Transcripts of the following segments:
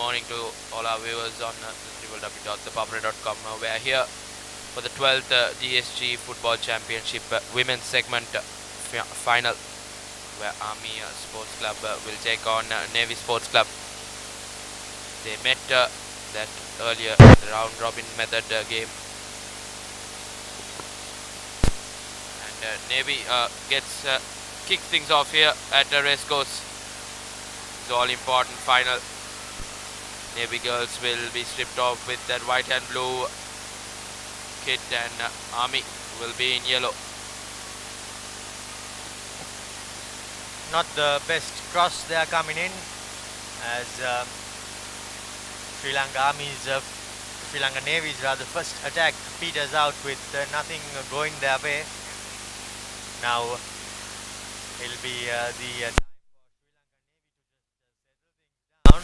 morning to all our viewers on www.thepapare.com. We are here for the 12th DSG Football Championship Women's Segment Final, where Army Sports Club will take on Navy Sports Club. They met that earlier in the round robin method game, and Navy kicks things off here at the Racecourse. It's all important final. Navy girls will be stripped off with that white and blue kit, and Army will be in yellow. Not the best cross they are coming in, as Sri Lanka Navy's rather first attack peters out with nothing going their way. Now it'll be the time for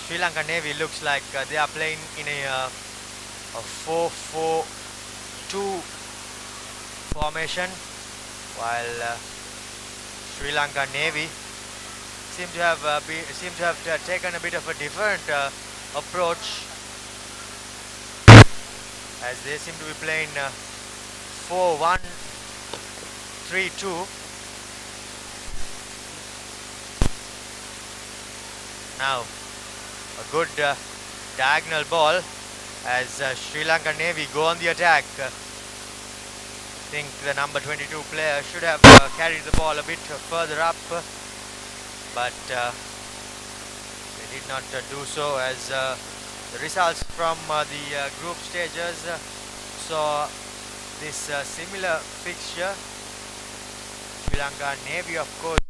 Sri Lanka Navy looks like they are playing in a 4-4-2 formation, while Sri Lanka Navy seem to have taken a bit of a different approach, as they seem to be playing 4-1-3-2. Now a good diagonal ball as Sri Lanka Navy go on the attack. I think the number 22 player should have carried the ball a bit further up, but they did not do so, as the results from the group stages saw this similar fixture. Sri Lanka Navy, of course,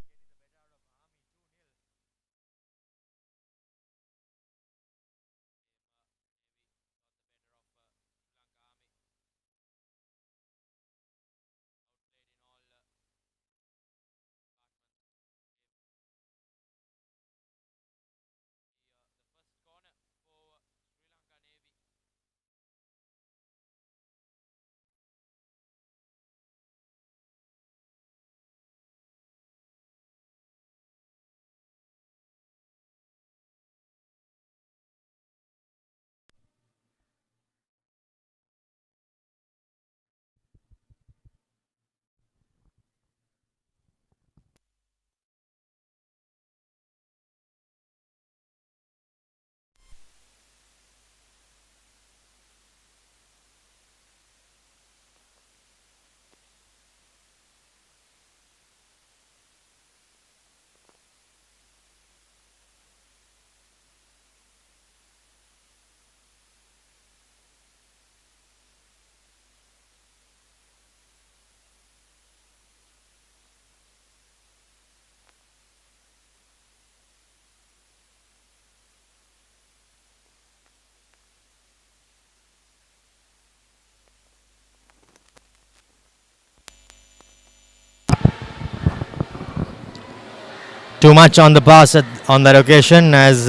too much on the pass on that occasion, as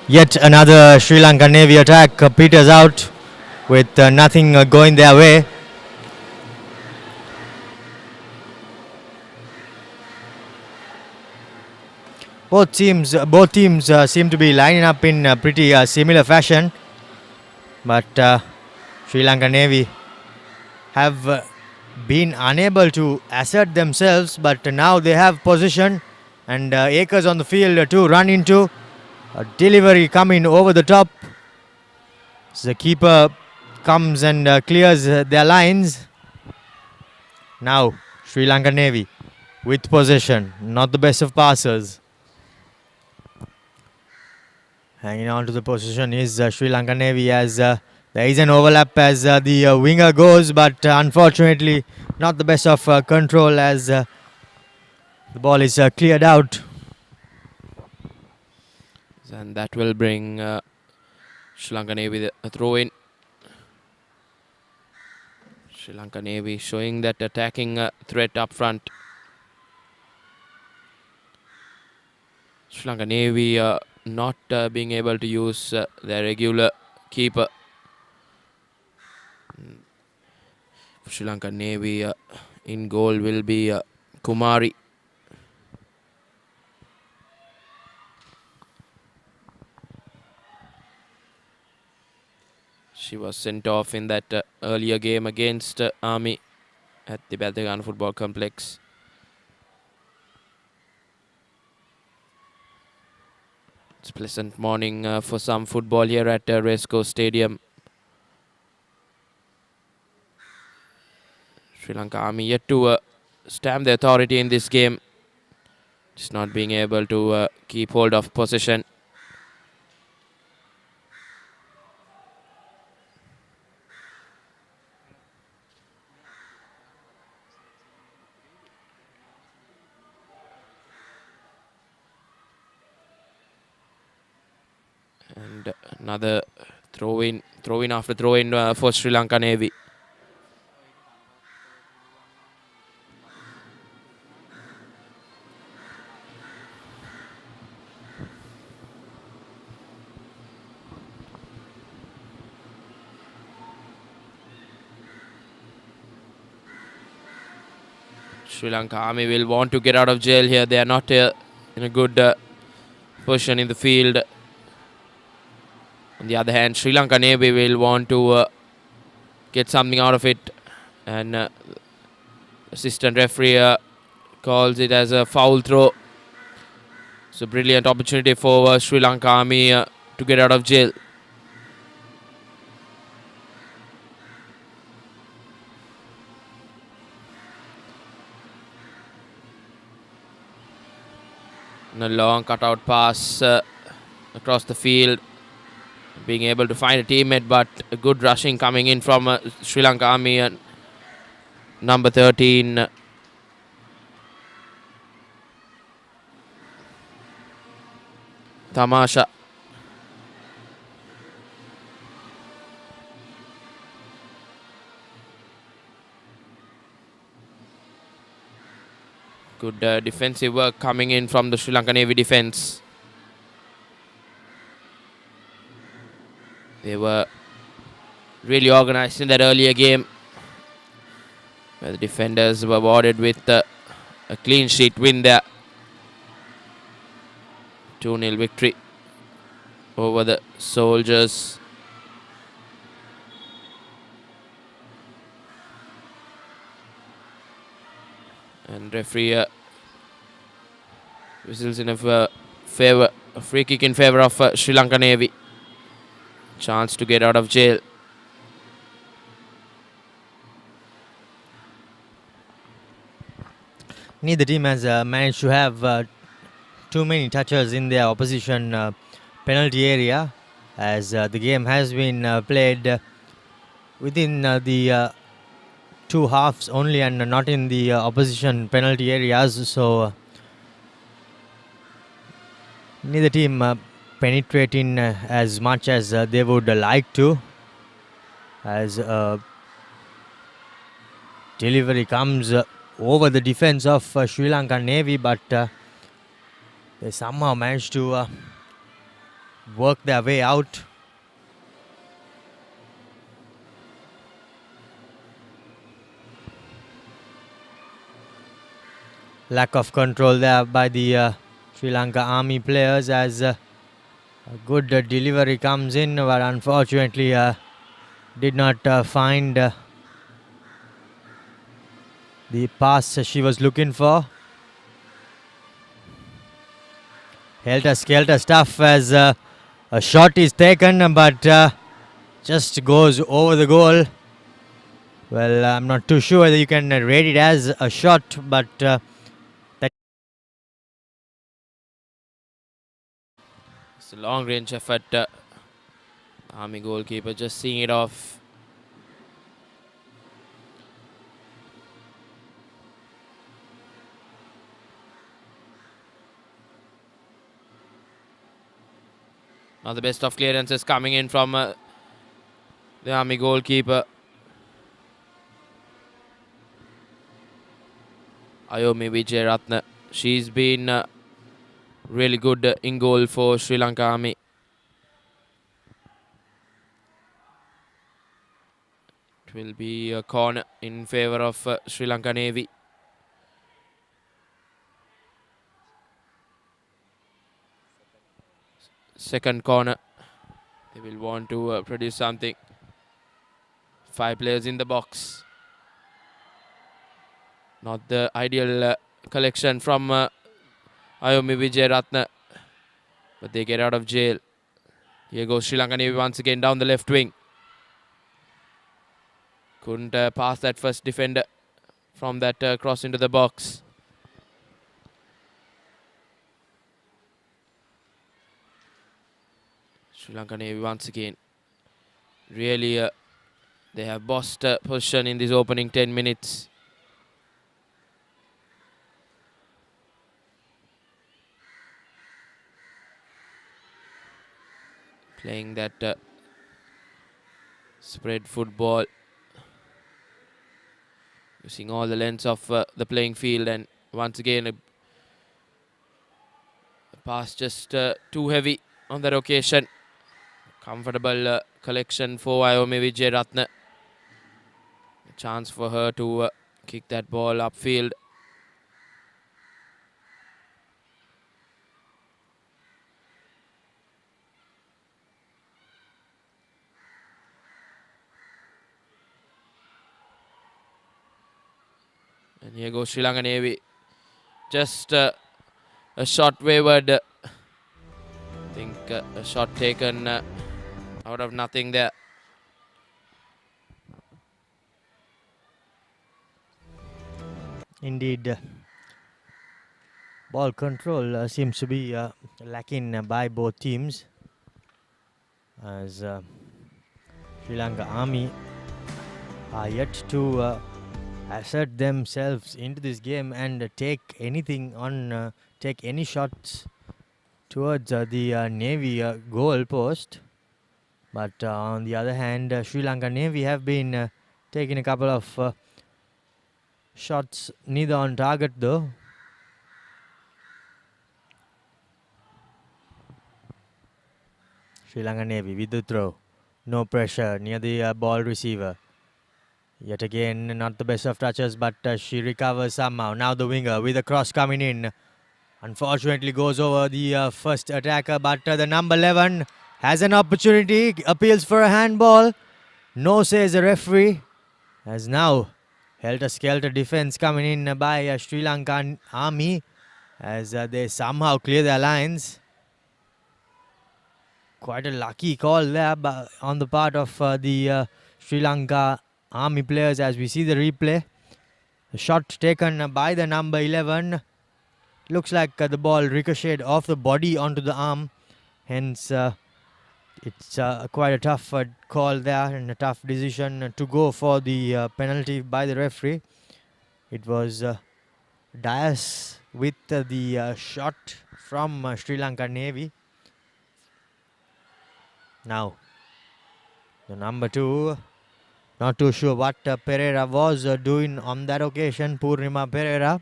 yet another Sri Lanka Navy attack peters out with nothing going their way. Both teams seem to be lining up in a pretty similar fashion, but Sri Lanka Navy have been unable to assert themselves, but now they have possession and acres on the field to run into. A delivery coming over the top. So the keeper comes and clears their lines. Now Sri Lanka Navy with possession, not the best of passers. Hanging on to the position is Sri Lanka Navy, as there is an overlap as the winger goes, but unfortunately not the best of control, as the ball is cleared out. And that will bring Sri Lanka Navy a throw in. Sri Lanka Navy showing that attacking threat up front. Sri Lanka Navy not being able to use their regular keeper. Sri Lanka Navy in goal will be Kumari. She was sent off in that earlier game against Army at the Baltagan Football Complex. It's a pleasant morning for some football here at Racecourse Stadium. Sri Lanka Army yet to stamp the authority in this game. Just not being able to keep hold of possession. And another throw in after throw in for Sri Lanka Navy. Sri Lanka Army will want to get out of jail here. They are not in a good position in the field. On the other hand, Sri Lanka Navy will want to get something out of it. And assistant referee calls it as a foul throw. It's a brilliant opportunity for Sri Lanka Army to get out of jail. And a long cutout pass across the field. Being able to find a teammate, but a good rushing coming in from Sri Lanka Army. Number 13. Tamasha. Good defensive work coming in from the Sri Lanka Navy defense. They were really organized in that earlier game, where the defenders were awarded with a clean sheet win there. 2-0 victory over the Soldiers. And referee whistles in a free kick in favor of Sri Lanka Navy. Chance to get out of jail. Neither team has managed to have too many touches in their opposition penalty area, as the game has been played within the two halves only and not in the opposition penalty areas. So neither team penetrating as much as they would like to, as delivery comes over the defense of Sri Lanka Navy, but they somehow managed to work their way out. Lack of control there by the Sri Lanka Army players, as a good delivery comes in, but unfortunately did not find the pass she was looking for. Helter-skelter stuff as a shot is taken, but just goes over the goal. Well, I'm not too sure whether you can rate it as a shot, but that It's a long-range effort. Army goalkeeper just seeing it off. Now the best of clearances coming in from the Army goalkeeper. Ayomi Vijayaratne. She's been really good in goal for Sri Lanka Army. It will be a corner in favor of Sri Lanka Navy. second corner. They will want to produce something. 5 players in the box. Not the ideal collection from Ayomi Vijayaratne, but they get out of jail. Here goes Sri Lanka Navy once again down the left wing. Couldn't pass that first defender from that cross into the box. Sri Lanka Navy once again. Really, they have bossed position in this opening 10 minutes. Playing that spread football. Using all the lengths of the playing field, and once again a pass just too heavy on that occasion. Comfortable collection for Ayomi Vijayaratne. A chance for her to kick that ball upfield. And here goes Sri Lanka Navy. Just a shot wavered. I think a shot taken out of nothing there. Indeed, ball control seems to be lacking by both teams, as Sri Lanka Army are yet to assert themselves into this game and take anything on, take any shots towards the Navy goal post. But on the other hand, Sri Lanka Navy have been taking a couple of shots neither on target though. Sri Lanka Navy with the throw. No pressure near the ball receiver. Yet again, not the best of touches, but she recovers somehow. Now the winger with a cross coming in. Unfortunately goes over the first attacker, but the number 11 has an opportunity. Appeals for a handball. No, says the referee. As now, helter-skelter defense coming in by Sri Lankan Army, as they somehow clear their lines. Quite a lucky call there on the part of the Sri Lanka Army players as we see the replay. The shot taken by the number 11. Looks like the ball ricocheted off the body onto the arm. Hence, it's quite a tough call there and a tough decision to go for the penalty by the referee. It was Dias with the shot from Sri Lanka Navy. Now, the number 2, not too sure what Pereira was doing on that occasion, Purnima Pereira.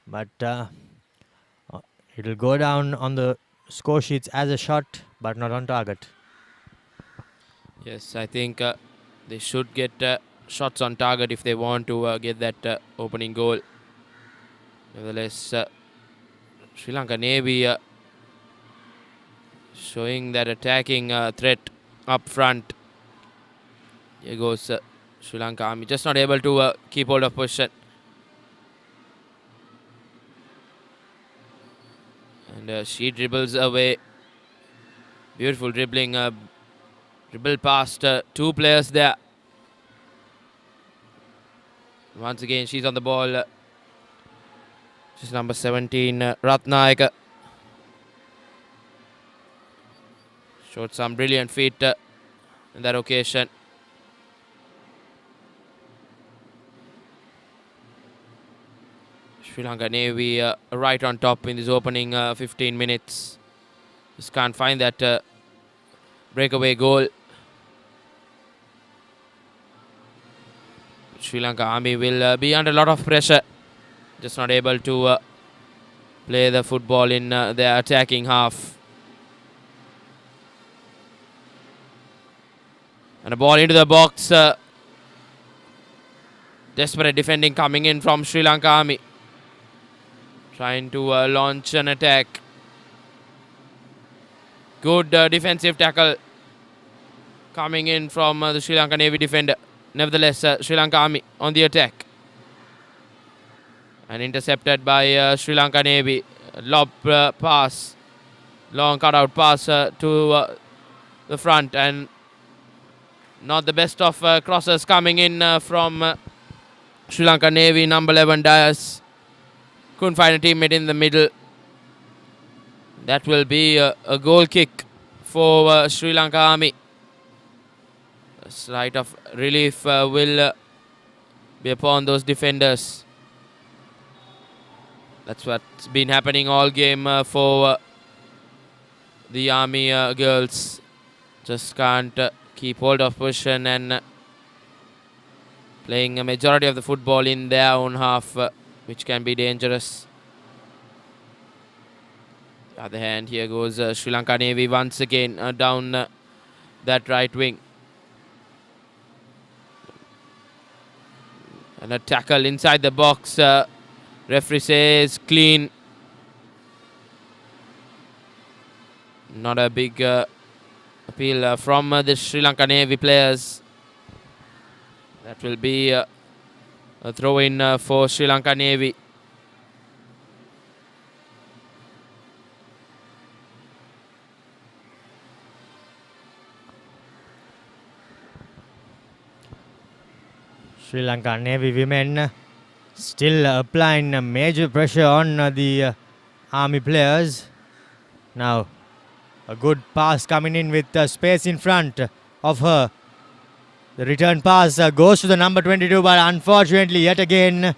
But it will go down on the score sheets as a shot, but not on target. Yes, I think they should get shots on target if they want to get that opening goal. Nevertheless, Sri Lanka Navy showing that attacking threat up front. Here goes Sri Lanka Army, just not able to keep hold of possession. And she dribbles away. Beautiful dribbling. Dribble past 2 players there. Once again, she's on the ball. She's number 17, Ratnayaka. Showed some brilliant feet in that occasion. Sri Lanka Navy right on top in this opening 15 minutes. Just can't find that breakaway goal. Sri Lanka Army will be under a lot of pressure. Just not able to play the football in their attacking half. And a ball into the box. Desperate defending coming in from Sri Lanka Army. Trying to launch an attack. Good defensive tackle coming in from the Sri Lanka Navy defender. Nevertheless, Sri Lanka Army on the attack. And intercepted by Sri Lanka Navy. Lob pass. Long cutout pass to the front. And not the best of crosses coming in from Sri Lanka Navy. Number 11 Dias. Couldn't find a teammate in the middle. That will be a goal kick for Sri Lanka Army. A slight of relief will be upon those defenders. That's what's been happening all game for the Army girls. Just can't keep hold of possession and playing a majority of the football in their own half, which can be dangerous. On the other hand, here goes Sri Lanka Navy once again down that right wing. And a tackle inside the box. Referee says clean. Not a big appeal from the Sri Lanka Navy players. That will be a throw-in for Sri Lanka Navy. Sri Lanka Navy women still applying major pressure on the Army players. Now a good pass coming in with space in front of her. The return pass goes to the number 22, but unfortunately yet again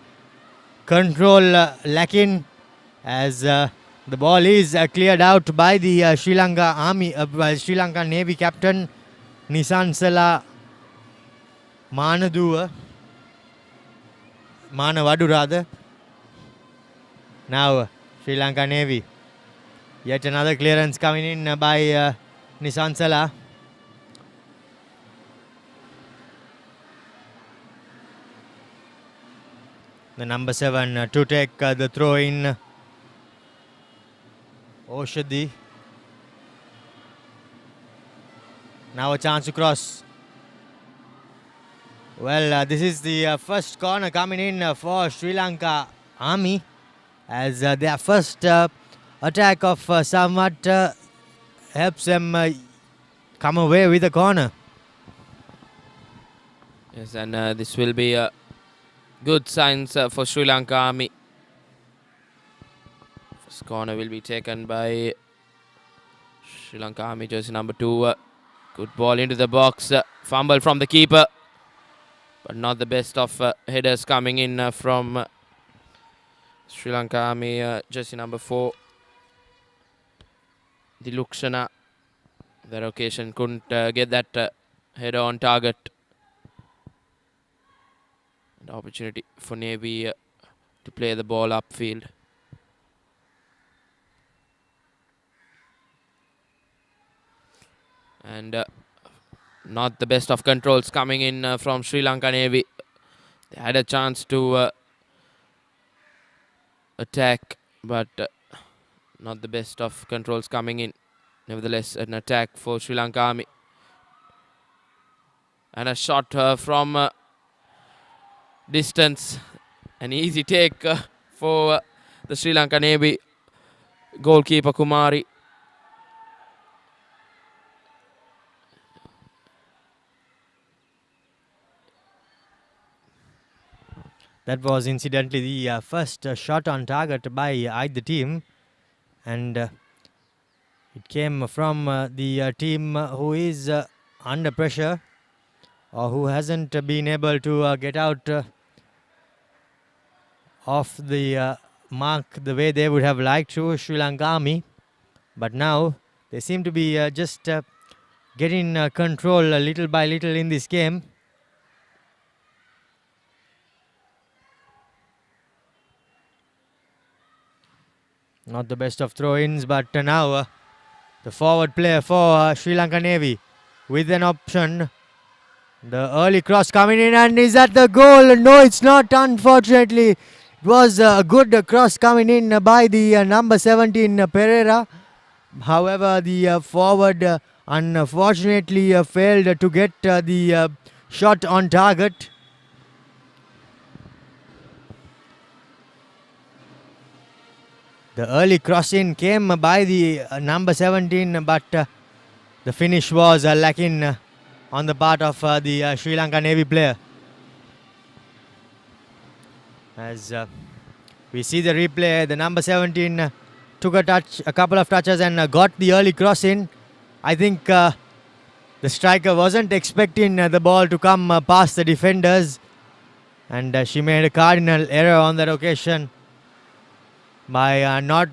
control lacking as the ball is cleared out by the Sri Lanka Army, Sri Lanka Navy captain Nisansala Manavadu rather. Now Sri Lanka Navy. Yet another clearance coming in by Nisansala. The number 7 to take the throw in. Oshadi. Now a chance to cross. Well, this is the first corner coming in for Sri Lanka Army as their first attack of somewhat helps them come away with a corner. Yes, and this will be good signs for Sri Lanka Army. First corner will be taken by Sri Lanka Army jersey number 2. Good ball into the box. Fumble from the keeper. But not the best of headers coming in from Sri Lanka Army jersey number 4. The Lukshana. That occasion couldn't get that header on target. And opportunity for Navy to play the ball upfield. And not the best of controls coming in from Sri Lanka Navy. They had a chance to attack, but not the best of controls coming in. Nevertheless, an attack for Sri Lanka Army. And a shot from distance. An easy take for the Sri Lanka Navy goalkeeper Kumari. That was incidentally the first shot on target by either team, and it came from the team who is under pressure or who hasn't been able to get out of the mark the way they would have liked to, Sri Lanka Army. But now they seem to be just getting control little by little in this game. Not the best of throw-ins, but now the forward player for Sri Lanka Navy with an option. The early cross coming in, and is that the goal? No, it's not, unfortunately. It was a good cross coming in by the number 17 Pereira, However, the forward unfortunately failed to get the shot on target. The early cross-in came by the number 17, but the finish was lacking on the part of the Sri Lanka Navy player. As we see the replay, the number 17 took a couple of touches and got the early cross in. I think the striker wasn't expecting the ball to come past the defenders, and she made a cardinal error on that occasion by not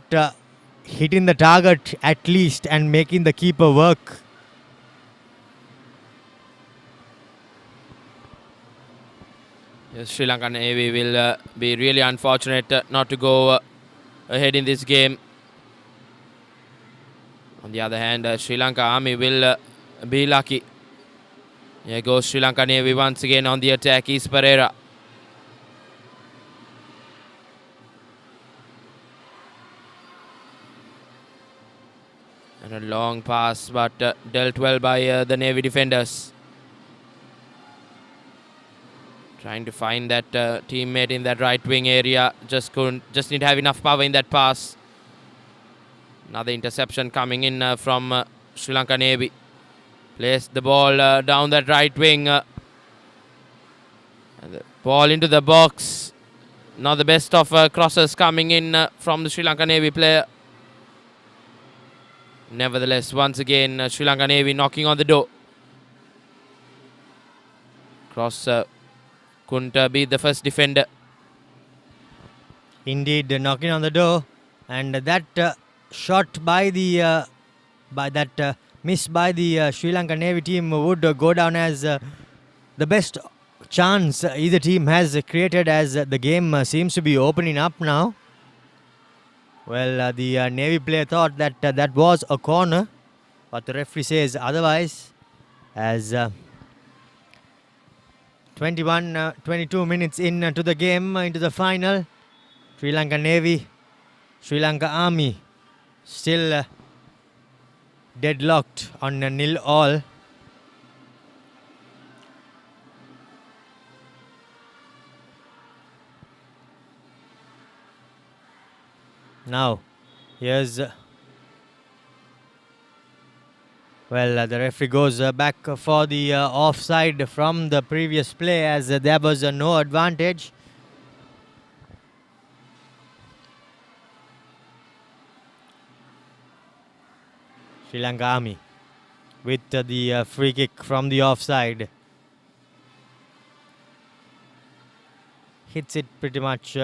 hitting the target at least and making the keeper work. Yes, Sri Lanka Navy will be really unfortunate not to go ahead in this game. On the other hand, Sri Lanka Army will be lucky. Here goes Sri Lanka Navy once again on the attack. Is Pereira. And a long pass, but dealt well by the Navy defenders. Trying to find that teammate in that right wing area. Just need to have enough power in that pass. Another interception coming in from Sri Lanka Navy. Placed the ball down that right wing. And the ball into the box. Not the best of crosses coming in from the Sri Lanka Navy player. Nevertheless, once again, Sri Lanka Navy knocking on the door. Cross couldn't be the first defender. Indeed, knocking on the door, and that shot by the miss by the Sri Lanka Navy team would go down as the best chance either team has created, as the game seems to be opening up now. Well, the Navy player thought that that was a corner, but the referee says otherwise, as 22 minutes into the game, into the final. Sri Lanka Navy, Sri Lanka Army still deadlocked on 0-0. Now, here's the referee goes back for the offside from the previous play, as there was no advantage. Sri Lanka Army with the free kick from the offside. Hits it pretty much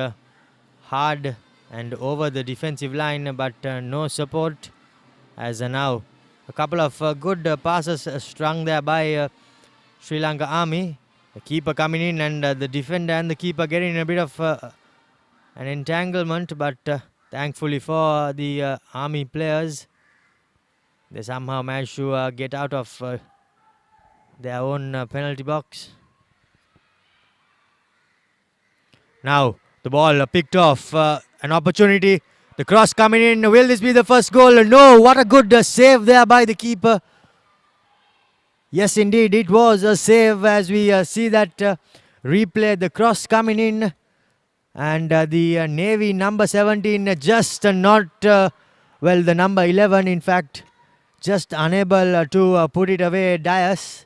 hard and over the defensive line, but no support, as now a couple of good passes strung there by Sri Lanka Army. The keeper coming in and the defender and the keeper getting a bit of an entanglement, but thankfully for the Army players, they somehow managed to get out of their own penalty box. Now the ball picked off, an opportunity. The cross coming in. Will this be the first goal? No. What a good save there by the keeper. Yes, indeed, it was a save, as we see that replay. The cross coming in. And the Navy number 17 just not, the number 11, in fact, just unable to put it away. Dias,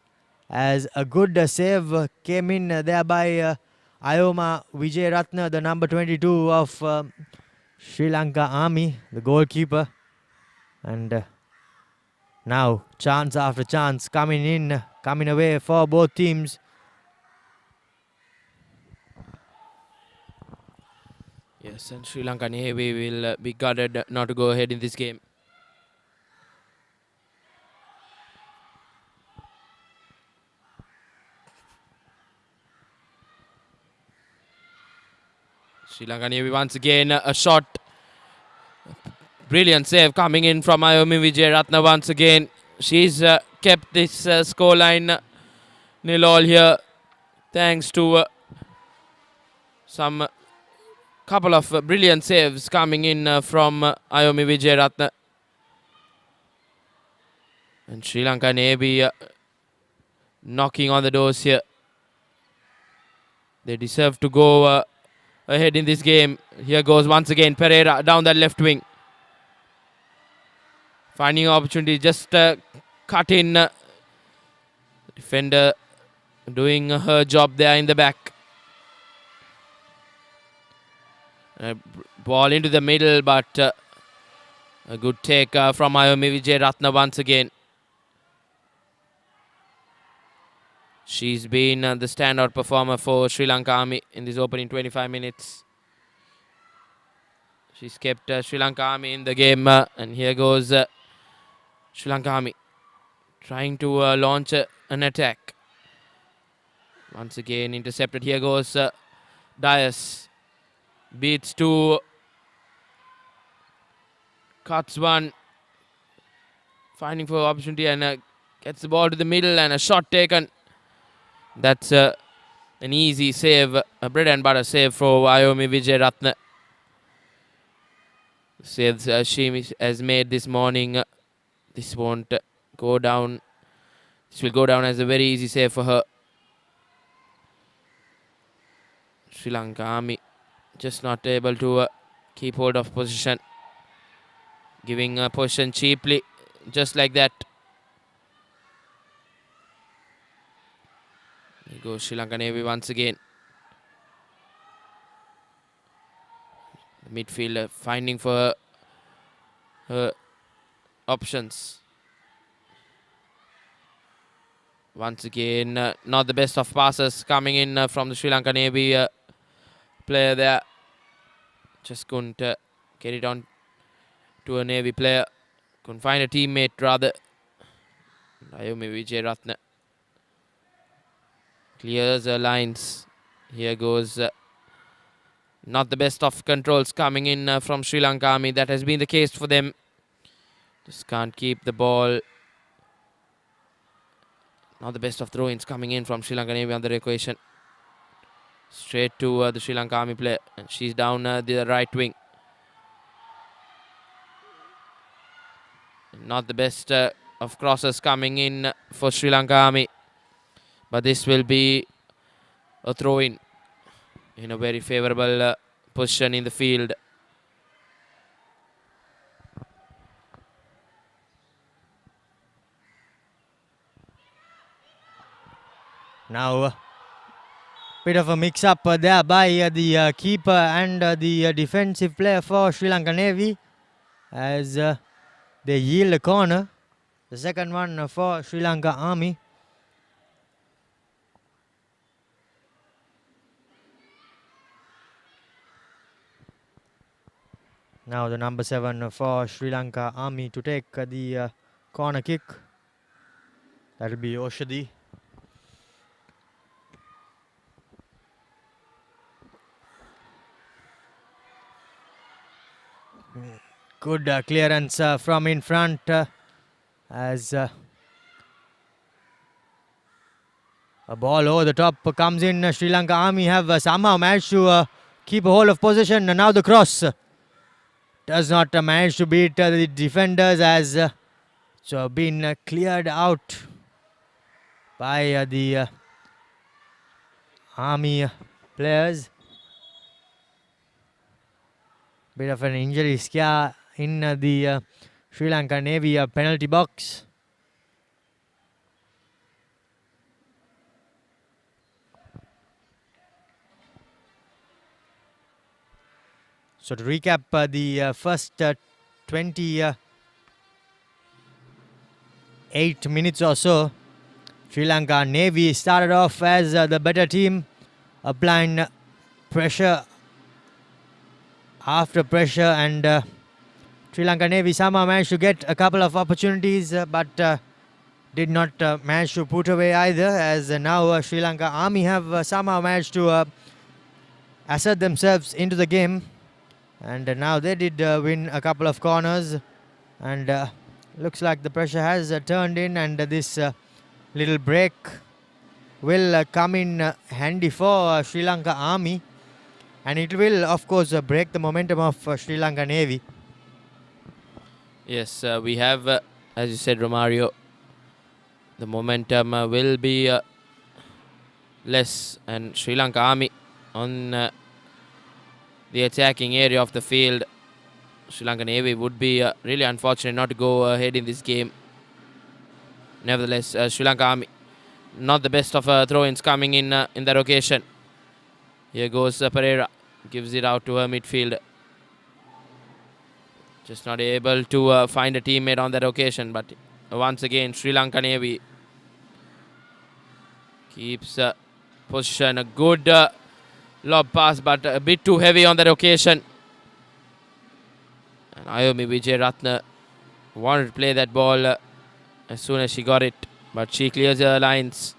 as a good save came in there by Ayoma Vijayaratne, the number 22 of Sri Lanka Army, the goalkeeper. And now chance after chance coming away for both teams. Yes, and Sri Lanka Navy will be guarded not to go ahead in this game. Sri Lanka Navy once again a shot. Brilliant save coming in from Ayomi Vijayaratne once again. She's kept this scoreline 0-0 here, thanks to some couple of brilliant saves coming in from Ayomi Vijayaratne. And Sri Lanka Navy knocking on the doors here. They deserve to go ahead in this game. Here goes once again Pereira down that left wing. Finding opportunity, just cut in. Defender doing her job there in the back. Ball into the middle, but a good take from Ayomi Vijayaratne once again. She's been the standout performer for Sri Lanka Army in this opening 25 minutes. She's kept Sri Lanka Army in the game, and here goes Sri Lanka Army trying to launch an attack. Once again intercepted. Here goes Dias. Beats two. Cuts one. Finding for opportunity and gets the ball to the middle and a shot taken. That's an easy save, a bread and butter save for Ayomi Vijayaratne. Saves she has made this morning. This won't go down. This will go down as a very easy save for her. Sri Lanka Army just not able to keep hold of position. Giving position cheaply, just like that. Here goes Sri Lanka Navy once again. The midfielder finding for her options. Once again, not the best of passes coming in from the Sri Lanka Navy player there. Just couldn't get it on to a Navy player. Couldn't find a teammate rather. Ayomi Vijayaratne clears the lines. Here goes not the best of controls coming in from Sri Lanka Army. That has been the case for them. Just can't keep the ball. Not the best of throw-ins coming in from Sri Lanka Navy on the equation. Straight to the Sri Lanka Army player. And she's down the right wing. Not the best of crosses coming in for Sri Lanka Army. But this will be a throw-in in a very favourable position in the field. Now, bit of a mix-up there by the keeper and the defensive player for Sri Lanka Navy as they yield a corner. The second one for Sri Lanka Army. Now the number 7 for Sri Lanka Army to take the corner kick. That will be Oshadi. Good clearance from in front as a ball over the top comes in. Sri Lanka Army have somehow managed to keep a hold of possession. Now the cross does not manage to beat the defenders as so been cleared out by the Army players. Bit of an injury scare in the Sri Lanka Navy penalty box. So to recap the first 28 minutes or so, Sri Lanka Navy started off as the better team, applying pressure after pressure, and Sri Lanka Navy somehow managed to get a couple of opportunities but did not manage to put away either, as now Sri Lanka Army have somehow managed to assert themselves into the game, and now they did win a couple of corners, and looks like the pressure has turned in, and this little break will come in handy for Sri Lanka Army, and it will of course break the momentum of Sri Lanka Navy. Yes, we have, as you said, Romario, The momentum will be less, and Sri Lanka Army on the attacking area of the field. Sri Lanka Navy would be really unfortunate not to go ahead in this game. Nevertheless, Sri Lanka Army not the best of throw-ins coming in that occasion. Here goes Pereira, gives it out to her midfield. Just not able to find a teammate on that occasion, but once again Sri Lanka Navy keeps position. A good lob pass, but a bit too heavy on that occasion. And Ayomi Vijayratna wanted to play that ball as soon as she got it, but she clears her lines.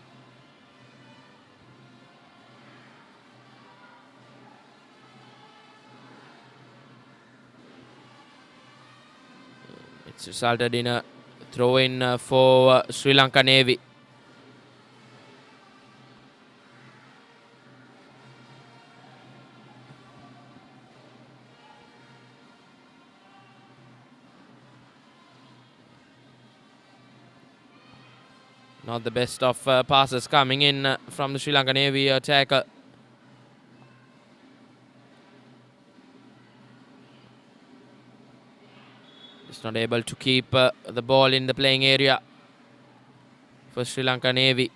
It's resulted in a throw-in for Sri Lanka Navy. Not the best of passes coming in from the Sri Lanka Navy attacker. Just not able to keep the ball in the playing area for Sri Lanka Navy.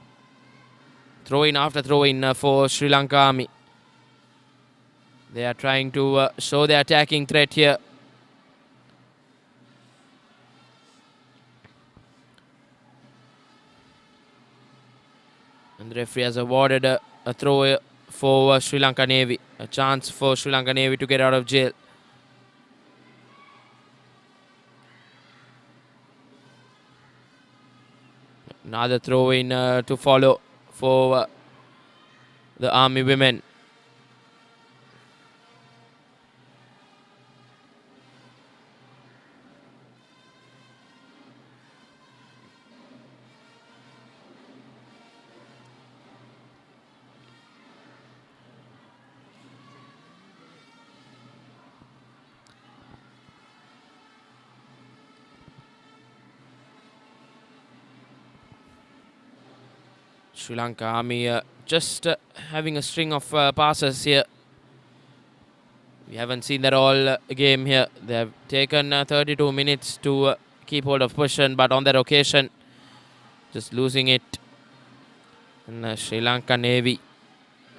Throw-in after throw-in for Sri Lanka Army. They are trying to show their attacking threat here. And the referee has awarded a throw for Sri Lanka Navy. A chance for Sri Lanka Navy to get out of jail. Another throw-in to follow for the Army women. Sri Lanka Army just having a string of passes here. We haven't seen that all game here. They have taken 32 minutes to keep hold of possession, but on that occasion, just losing it. And Sri Lanka Navy,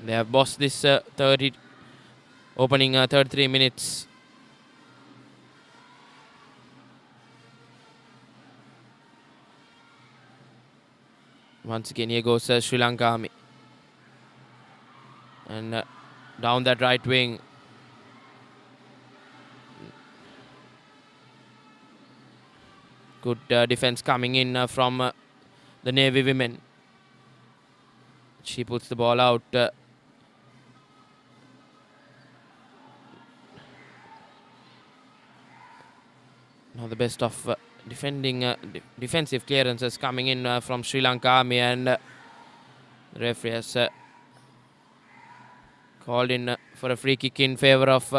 they have bossed this opening 33 minutes. Once again, here goes Sri Lanka Army. And down that right wing. Good defense coming in from the Navy women. She puts the ball out. Not the best of defensive clearances coming in from Sri Lanka Army, and the referee has called in for a free kick in favor of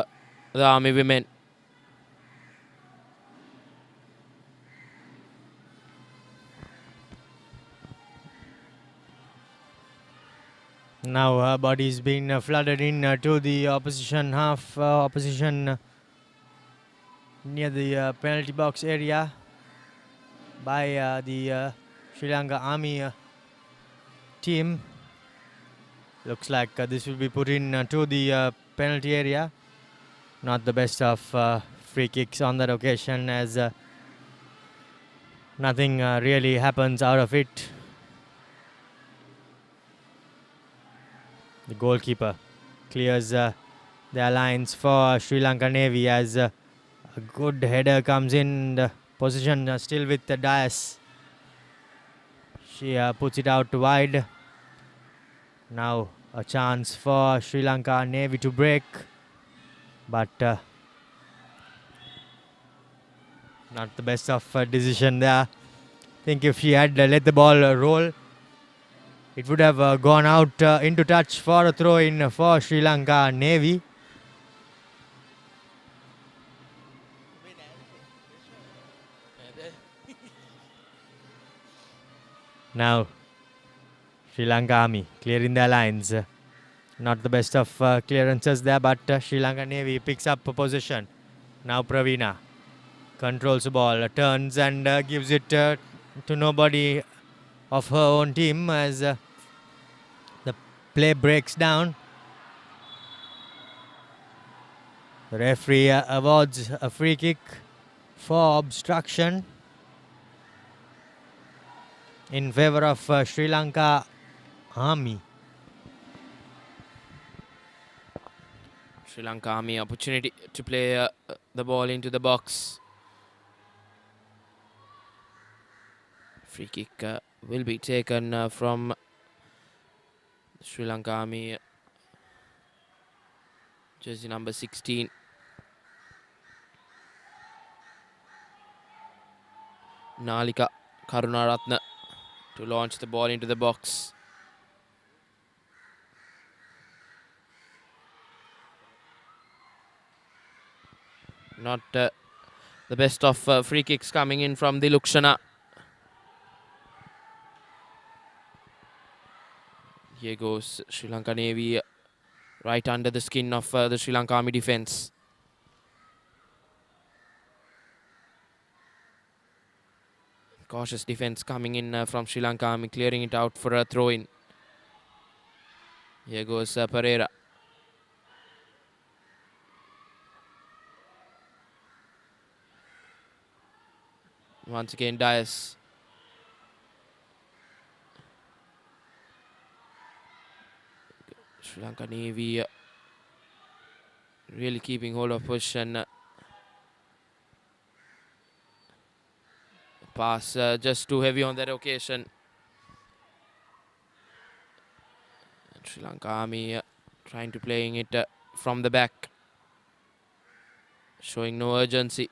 the Army women. Now body's been flooded in to the opposition half, opposition near the penalty box area by the Sri Lanka Army team. Looks like this will be put in to the penalty area. Not the best of free kicks on that occasion, as nothing really happens out of it. The goalkeeper clears their lines for Sri Lanka Navy, as a good header comes in. The position still with the Dias. She puts it out wide. Now a chance for Sri Lanka Navy to break, but not the best of decision there. I think if she had let the ball roll, it would have gone out into touch for a throw-in for Sri Lanka Navy. Now Sri Lanka Army clearing their lines. Not the best of clearances there, but Sri Lanka Navy picks up position. Now Pravina controls the ball, turns and gives it to nobody of her own team as the play breaks down. The referee awards a free kick for obstruction in favor of Sri Lanka Army. Sri Lanka Army opportunity to play the ball into the box. Free kick will be taken from Sri Lanka Army. Jersey number 16. Nalika Karunaratne to launch the ball into the box. Not the best of free kicks coming in from the Lukshana. Here goes Sri Lanka Navy right under the skin of the Sri Lanka Army defence. Cautious defence coming in from Sri Lanka Army, clearing it out for a throw-in. Here goes Papare. Once again, Dias. Sri Lanka Navy really keeping hold of position. Pass just too heavy on that occasion. And Sri Lanka Army trying to playing it from the back, showing no urgency.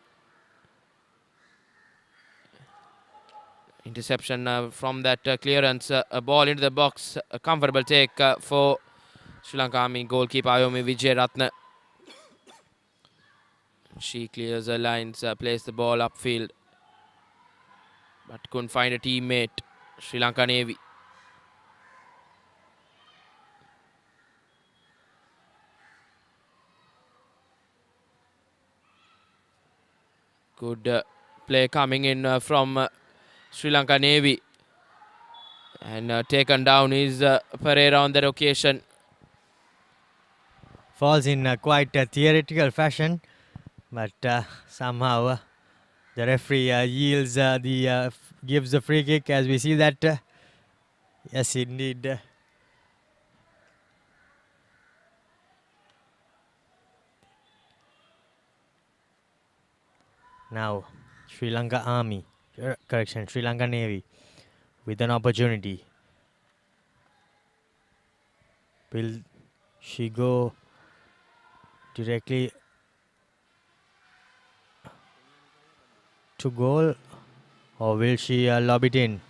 Interception from that clearance, a ball into the box, a comfortable take for Sri Lanka Army goalkeeper Ayomi Vijayaratne. She clears her lines, plays the ball upfield, but couldn't find a teammate. Sri Lanka Navy. Good play coming in from Sri Lanka Navy. And taken down is Pereira on that occasion. Falls in quite a theoretical fashion, but somehow the referee yields gives the free kick, as we see that yes, indeed. Now Sri Lanka Army, Sri Lanka Navy with an opportunity. Will she go directly to goal, or will she lob it in?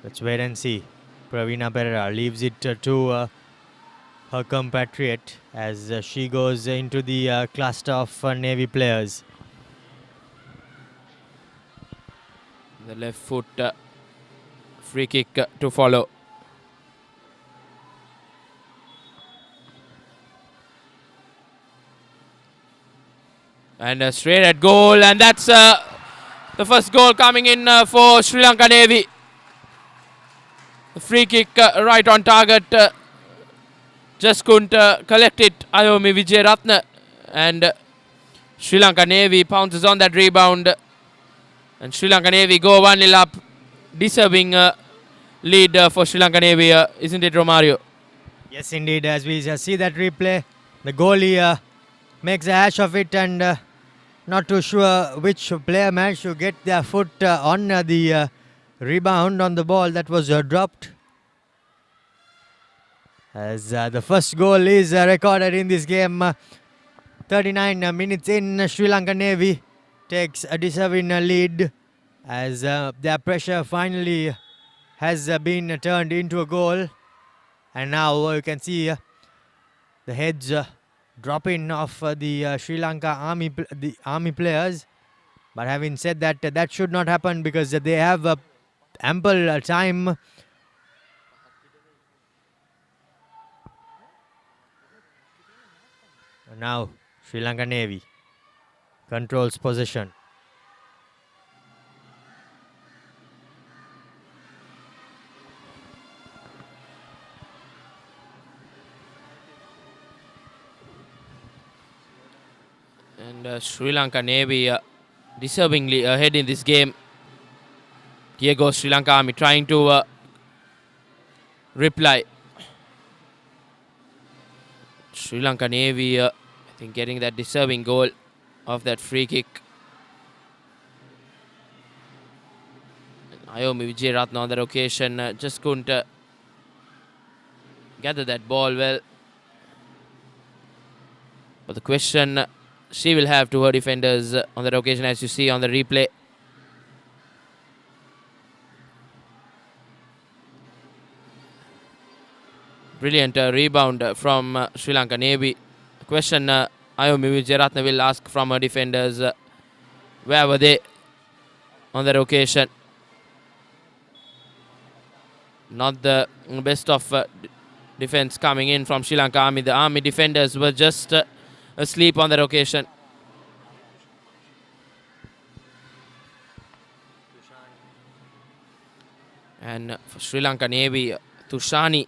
Let's wait and see. Pravina Pereira leaves it to her compatriot as she goes into the cluster of Navy players. The left foot free kick to follow. And straight at goal, and that's the first goal coming in for Sri Lanka Navy. The free kick right on target. Just couldn't collect it, Ayomi Vijayaratne. And Sri Lanka Navy pounces on that rebound. And Sri Lanka Navy go 1-0 up. Deserving lead for Sri Lanka Navy, isn't it, Romario? Yes, indeed. As we see that replay, the goalie makes a hash of it, and not too sure which player managed to get their foot on the rebound on the ball that was dropped. As the first goal is recorded in this game, 39 minutes in, Sri Lanka Navy takes a deserving lead as their pressure finally has been turned into a goal. And now you can see the heads dropping off the Sri Lanka Army players. But having said that, that should not happen because they have ample time. Now Sri Lanka Navy controls possession. And Sri Lanka Navy deservingly ahead in this game. Here goes Sri Lanka Army trying to reply. Sri Lanka Navy, I think, getting that deserving goal of that free kick. Ayomi Vijayaratna on that occasion just couldn't gather that ball well. But the question she will have to her defenders on that occasion, as you see on the replay. Brilliant rebound from Sri Lanka Navy. The question Ayomi Vijayaratna will ask from her defenders, where were they on that occasion? Not the best of defense coming in from Sri Lanka Army. The Army defenders were just asleep on that occasion. And for Sri Lanka Navy, Tushani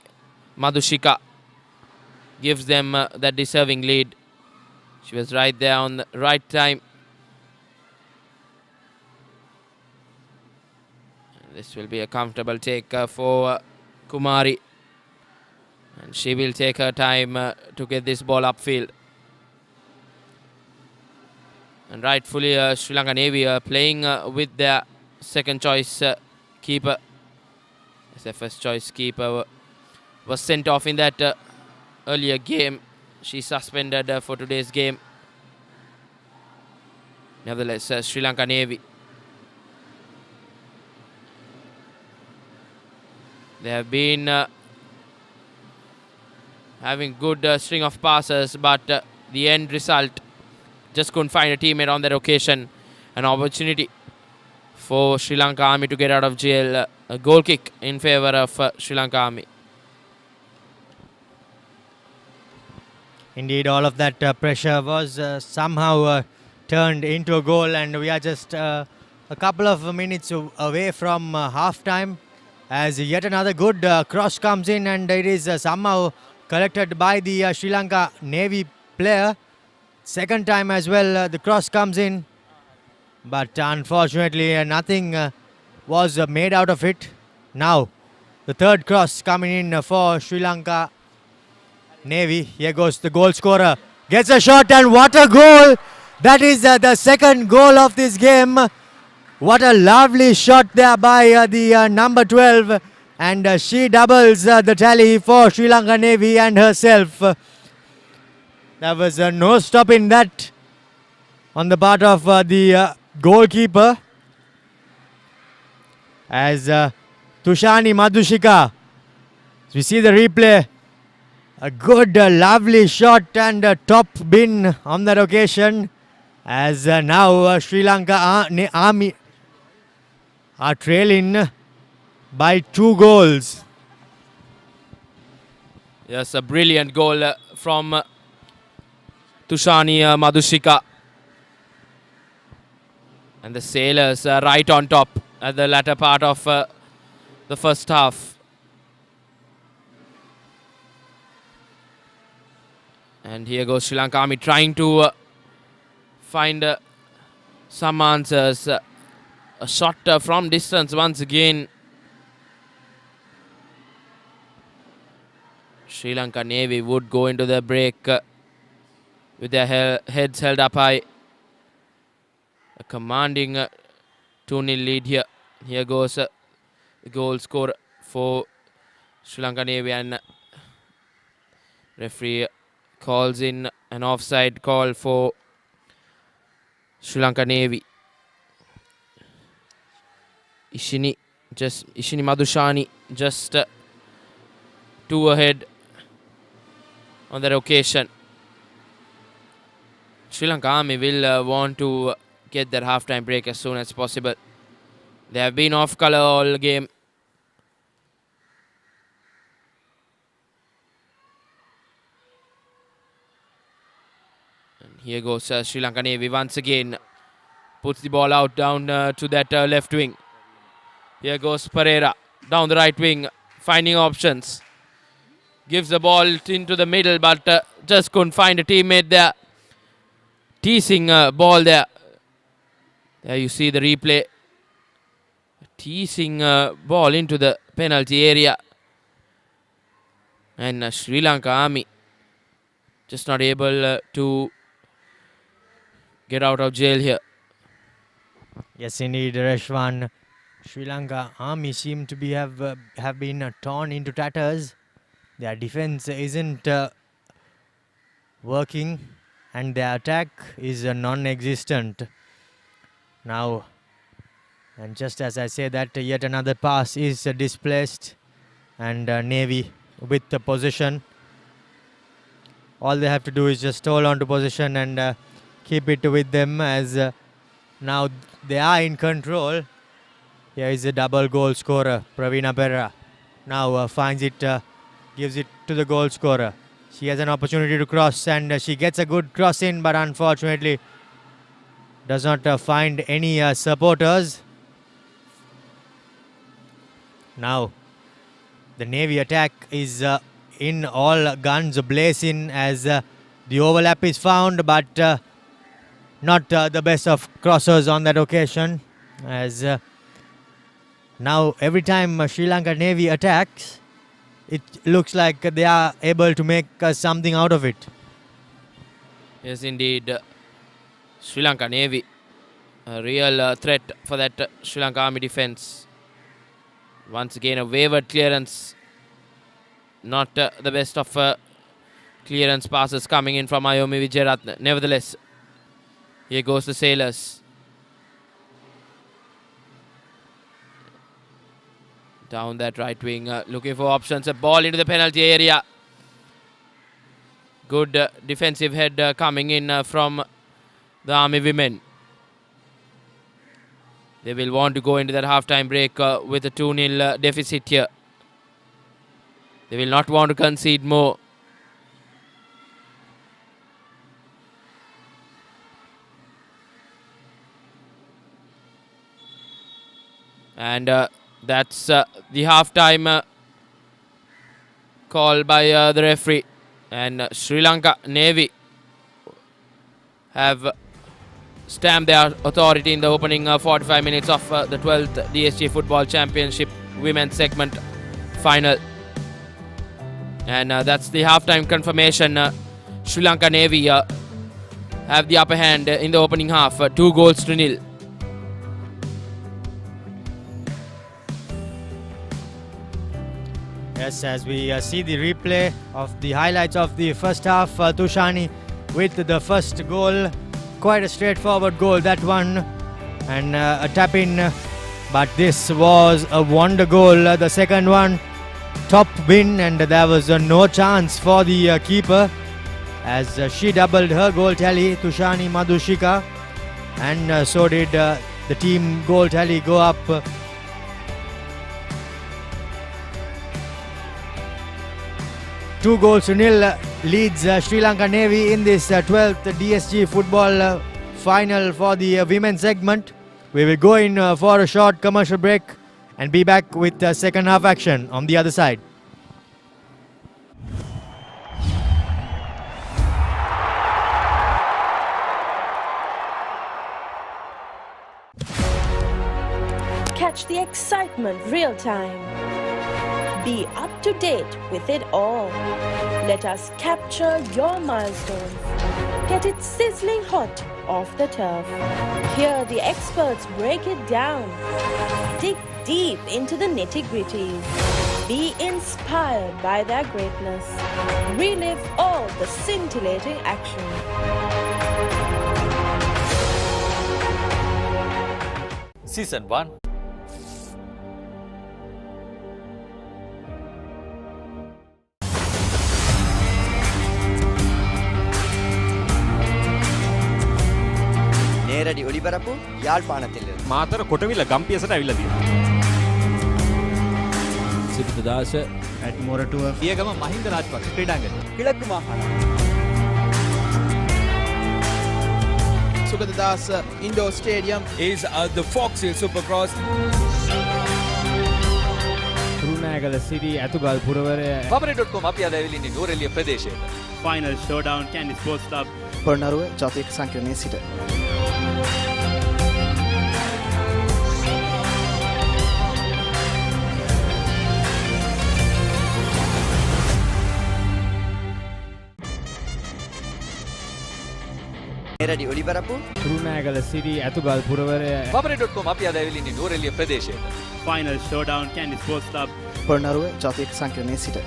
Madhushika gives them that deserving lead. She was right there on the right time. This will be a comfortable take for Kumari. And she will take her time to get this ball upfield. And rightfully, Sri Lanka Navy playing with their second choice keeper. As their first choice keeper was sent off in that earlier game. She's suspended for today's game. Nevertheless, Sri Lanka Navy, they have been having good string of passes, but the end result just couldn't find a teammate on that occasion. An opportunity for Sri Lanka Army to get out of jail. A goal kick in favor of Sri Lanka Army. Indeed, all of that pressure was somehow turned into a goal, and we are just a couple of minutes away from half-time, as yet another good cross comes in, and it is somehow collected by the Sri Lanka Navy player. Second time as well, the cross comes in, but unfortunately nothing was made out of it. Now, the third cross coming in for Sri Lanka Navy. Here goes the goal scorer. Gets a shot, and what a goal! That is the second goal of this game. What a lovely shot there by the number 12. And she doubles the tally for Sri Lanka Navy and herself. There was no stopping that on the part of the goalkeeper. As Tushani Madhushika, we see the replay. A good, lovely shot and top bin on that occasion. As now Sri Lanka Army are trailing by 2 goals. Yes, a brilliant goal from Tushani Madhushika. And the Sailors right on top at the latter part of the first half. And here goes Sri Lanka Army trying to find some answers. A shot from distance once again. Sri Lanka Navy would go into the break with their heads held up high. A commanding 2-0 lead here. Here goes the goal score for Sri Lanka Navy, and referee calls in an offside call for Sri Lanka Navy. Ishini Madhushani just 2 ahead on that occasion. Sri Lanka Army will want to get their halftime break as soon as possible. They have been off colour all game. And here goes Sri Lanka Navy once again. Puts the ball out down to that left wing. Here goes Pereira down the right wing, finding options. Gives the ball into the middle, but just couldn't find a teammate there. Teasing ball there. There you see the replay. Teasing ball into the penalty area. And Sri Lanka Army just not able to get out of jail here. Yes, indeed, Reshwan. Sri Lanka Army seem to be have been torn into tatters. Their defense isn't working, and their attack is non-existent now. And just as I say that, yet another pass is displaced, and Navy with the possession. All they have to do is just hold on to possession and keep it with them, as now they are in control. Here is a double goal scorer, Pravina Perra. Now finds it, gives it to the goal scorer. She has an opportunity to cross, and she gets a good cross in, but unfortunately does not find any supporters. Now the Navy attack is in all guns blazing, as the overlap is found, but not the best of crossers on that occasion, as now every time Sri Lanka Navy attacks, it looks like they are able to make something out of it. Yes, indeed. Sri Lanka Navy, a real threat for that Sri Lanka Army defense. Once again, a wayward clearance. Not the best of clearance passes coming in from Ayomi Vijayaratne. Nevertheless, here goes the Sailors. Down that right wing, looking for options. A ball into the penalty area. Good defensive head coming in from the Army women. They will want to go into that half-time break with a 2-0 deficit here. They will not want to concede more. And that's the half-time call by the referee. And Sri Lanka Navy have stamped their authority in the opening 45 minutes of the 12th DSG Football Championship Women's Segment Final. And that's the half-time confirmation. Sri Lanka Navy have the upper hand in the opening half, 2-0. Yes, as we see the replay of the highlights of the first half, Tushani with the first goal. Quite a straightforward goal, that one, and a tap-in, but this was a wonder goal. The second one, top bin, and there was no chance for the keeper, as she doubled her goal tally, Tushani Madhushika, and so did the team goal tally go up. 2-0 leads Sri Lanka Navy in this 12th DSG football final for the women's segment. We will go in for a short commercial break and be back with second half action on the other side. Catch the excitement real time. Be up to date with it all. Let us capture your milestones. Get it sizzling hot off the turf. Hear the experts break it down. Dig deep into the nitty-gritties. Be inspired by their greatness. Relive all the scintillating action. Season 1. நேரடி ஒளிபரப்பு ඔලිබරපු යාழ்පාණத்தில் මාතර කොටවිල ගම්පියසට ඇවිල්ලා තියෙනවා. සිද්ධාස ඇට්මොරටුව පියගම මහින්ද රාජපක්ෂ ක්‍රීඩාංගණය. கிழக்கு மாகாணம் Sugadadasa Indoor Stadium is the Fox Hill Supercross. Kurunegala city Athugal පුරවරය Papare.com අපි අද ඇවිල්ලා ඉන්නේ නූරෙලිය ප්‍රදේශයේ. Final showdown Kandy sports club Polonnaruwa ජාතික සංකීර්ණයේ සිට நேரடி ஒளிபரப்பு කුරුණෑගල සිටි ඇතුගල් පුරවරය Papare.com අපි අද ඇවිල්ලා ඉන්නේ නූරෙලිය ප්‍රදේශයේ. Final showdown Kandy sports club Polonnaruwa ජාතික සංකීර්ණයේ සිට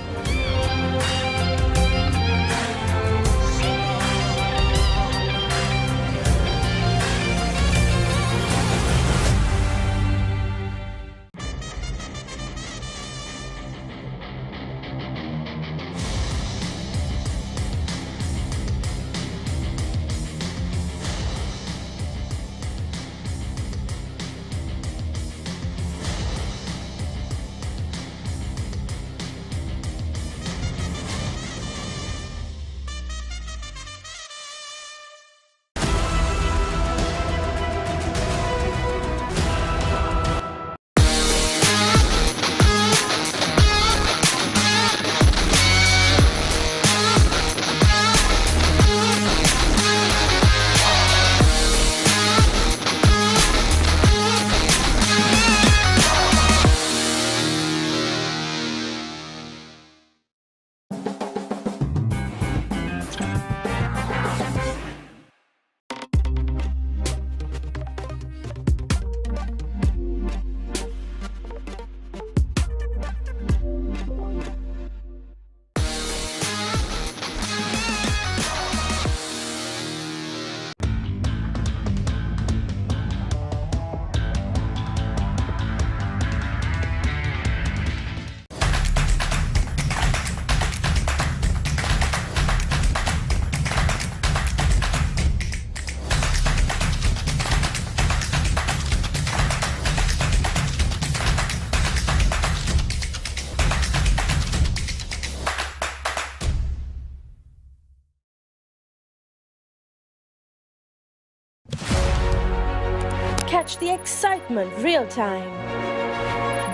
Catch the excitement real time.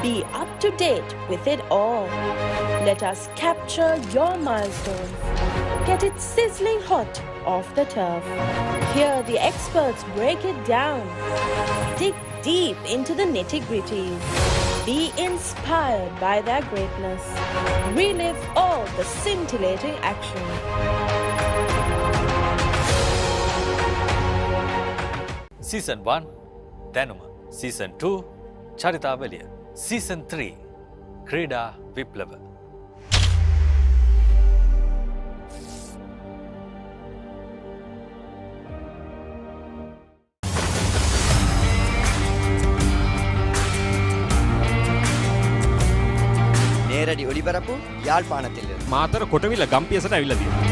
Be up to date with it all. Let us capture your milestones. Get it sizzling hot off the turf. Hear the experts break it down. Dig deep into the nitty-gritties. Be inspired by their greatness. Relive all the scintillating action. Season 1 දැනුම. Season 2 චරිතාවලිය. Season 3 ක්‍රීඩා විප්ලව. நேரடி ஒளிபரப்பு யாழ்ப்பாணத்தில் මාතර කොටවිල ගම්පියසට ඇවිල්ලා තියෙනවා.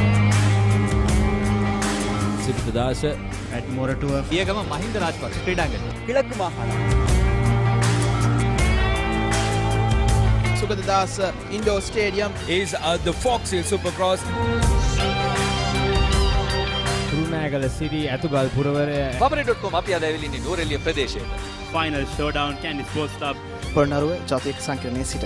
සිද්ධාස ඇට්මොරටුව පියගම මහින්ද රාජපක්ෂ ක්‍රීඩාංගණය. கிழக்கு மாகாணம் Sugadadasa Indoor Stadium Is the Fox Hill Supercross. Kurunegala city Athugal පුරවරය Papare.com අපි අද ඇවිල්ලා ඉන්නේ නූරෙලිය ප්‍රදේශයේ. Final showdown Kandy sports club Polonnaruwa ජාතික සංකීර්ණයේ සිට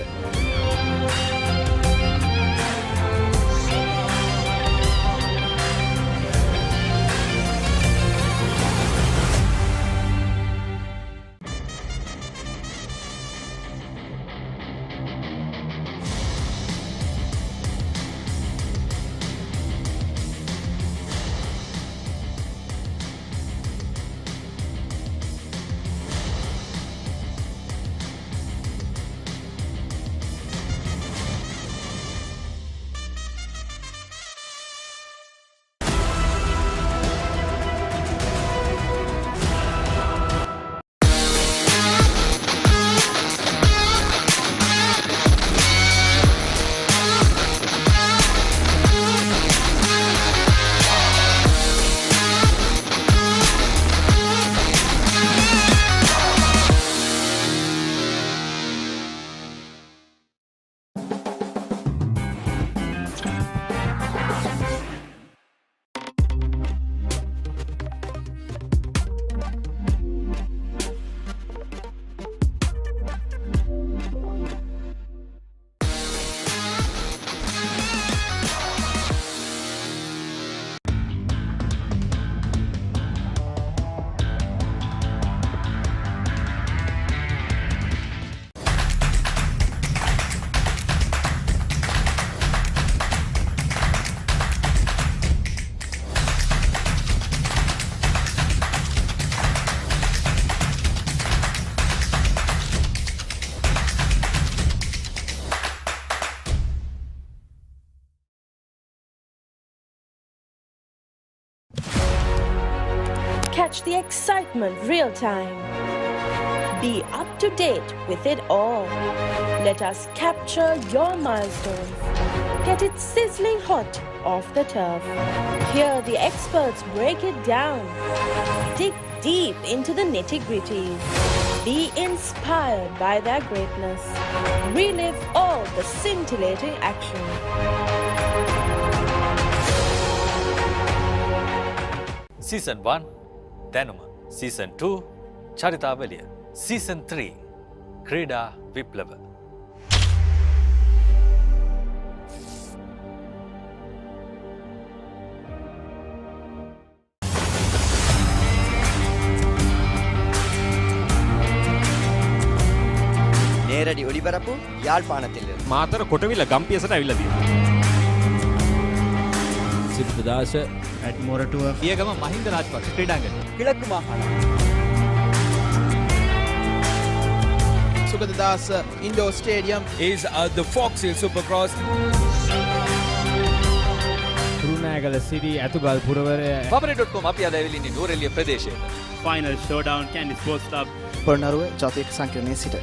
Catch the excitement real time. Be up to date with it all. Let us capture your milestones. Get it sizzling hot off the turf. Hear the experts break it down. Dig deep into the nitty-gritties. Be inspired by their greatness. Relive all the scintillating action. Season 1 දැනුම Season 2 චරිතාවලිය Season 3 ක්‍රීඩා විප්ලව නේරඩි ඔලිබරපු යාල්පානතිල්ල මාතර කොටවිල ගම්පියසට ඇවිල්ලා තියෙනවා. සිද්ධාස ඇඩ්මෝරටුව පියගම මහින්ද රාජපක්ෂ ක්‍රීඩාංගණය. කිලක්කු මාහාන Sugathadasa indoor stadium is the Foxhill Supercross. Kurunegala city Athugal පුරවරය Papare.com අපි අද ඇවිල්ලා ඉන්නේ නූරෙලිය ප්‍රදේශයේ. Final Showdown Candy Sports Club. Polonnaruwa ජාතික සංකීර්ණයේ සිට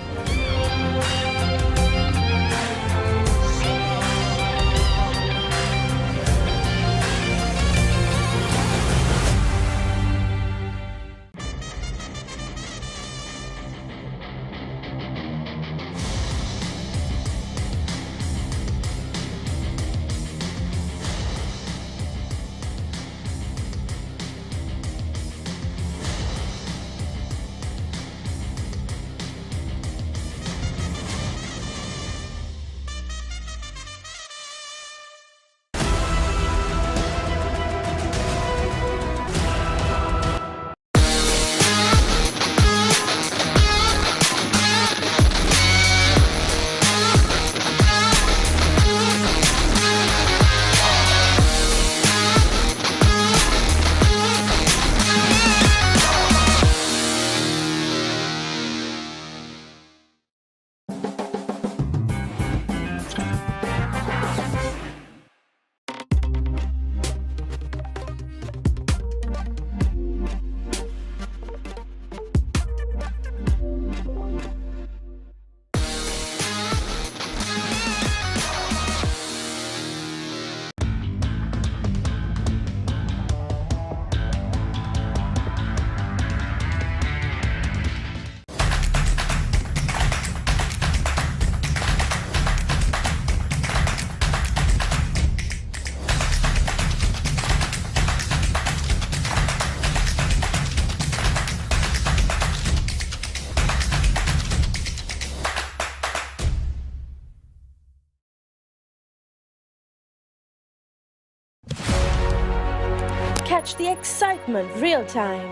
Catch the excitement real time.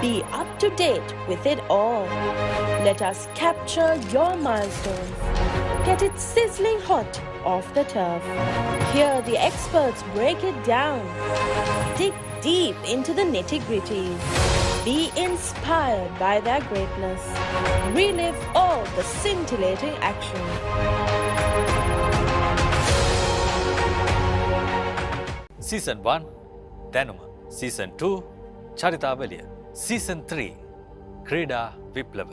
Be up to date with it all. Let us capture your milestones. Get it sizzling hot off the turf. Hear the experts break it down. Dig deep into the nitty-gritties. Be inspired by their greatness. Relive all the scintillating action. Season 1 දැනුම Season 2 චරිතාවලිය Season 3 ක්‍රීඩා විප්ලව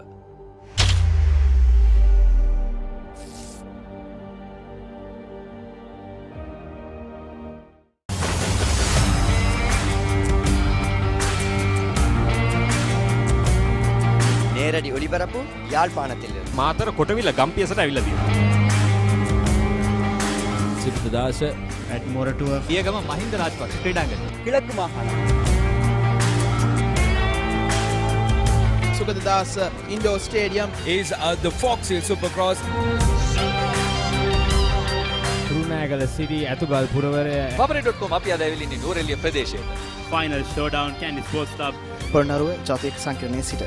නේරඩි ඔලිබරපු යාල්පානතිල්ල මාතර කොටවිල ගම්පියසට ඇවිල්ලා තියෙනවා. සිද්ධාස ඇඩ්මෝරටුව පියගම මහින්ද රාජපක්ෂ ක්‍රීඩාංගණය. කිලක්කු මාහාන Sugathadasa indoor stadium Is the Foxhill Supercross. Kurunegala city Athugal පුරවරය Papare.com අපි අද ඇවිල්ලා ඉන්නේ නූරෙලිය ප්‍රදේශයේ. Final Showdown Candy Sports Club. Polonnaruwa ජාතික සංකීර්ණයේ සිට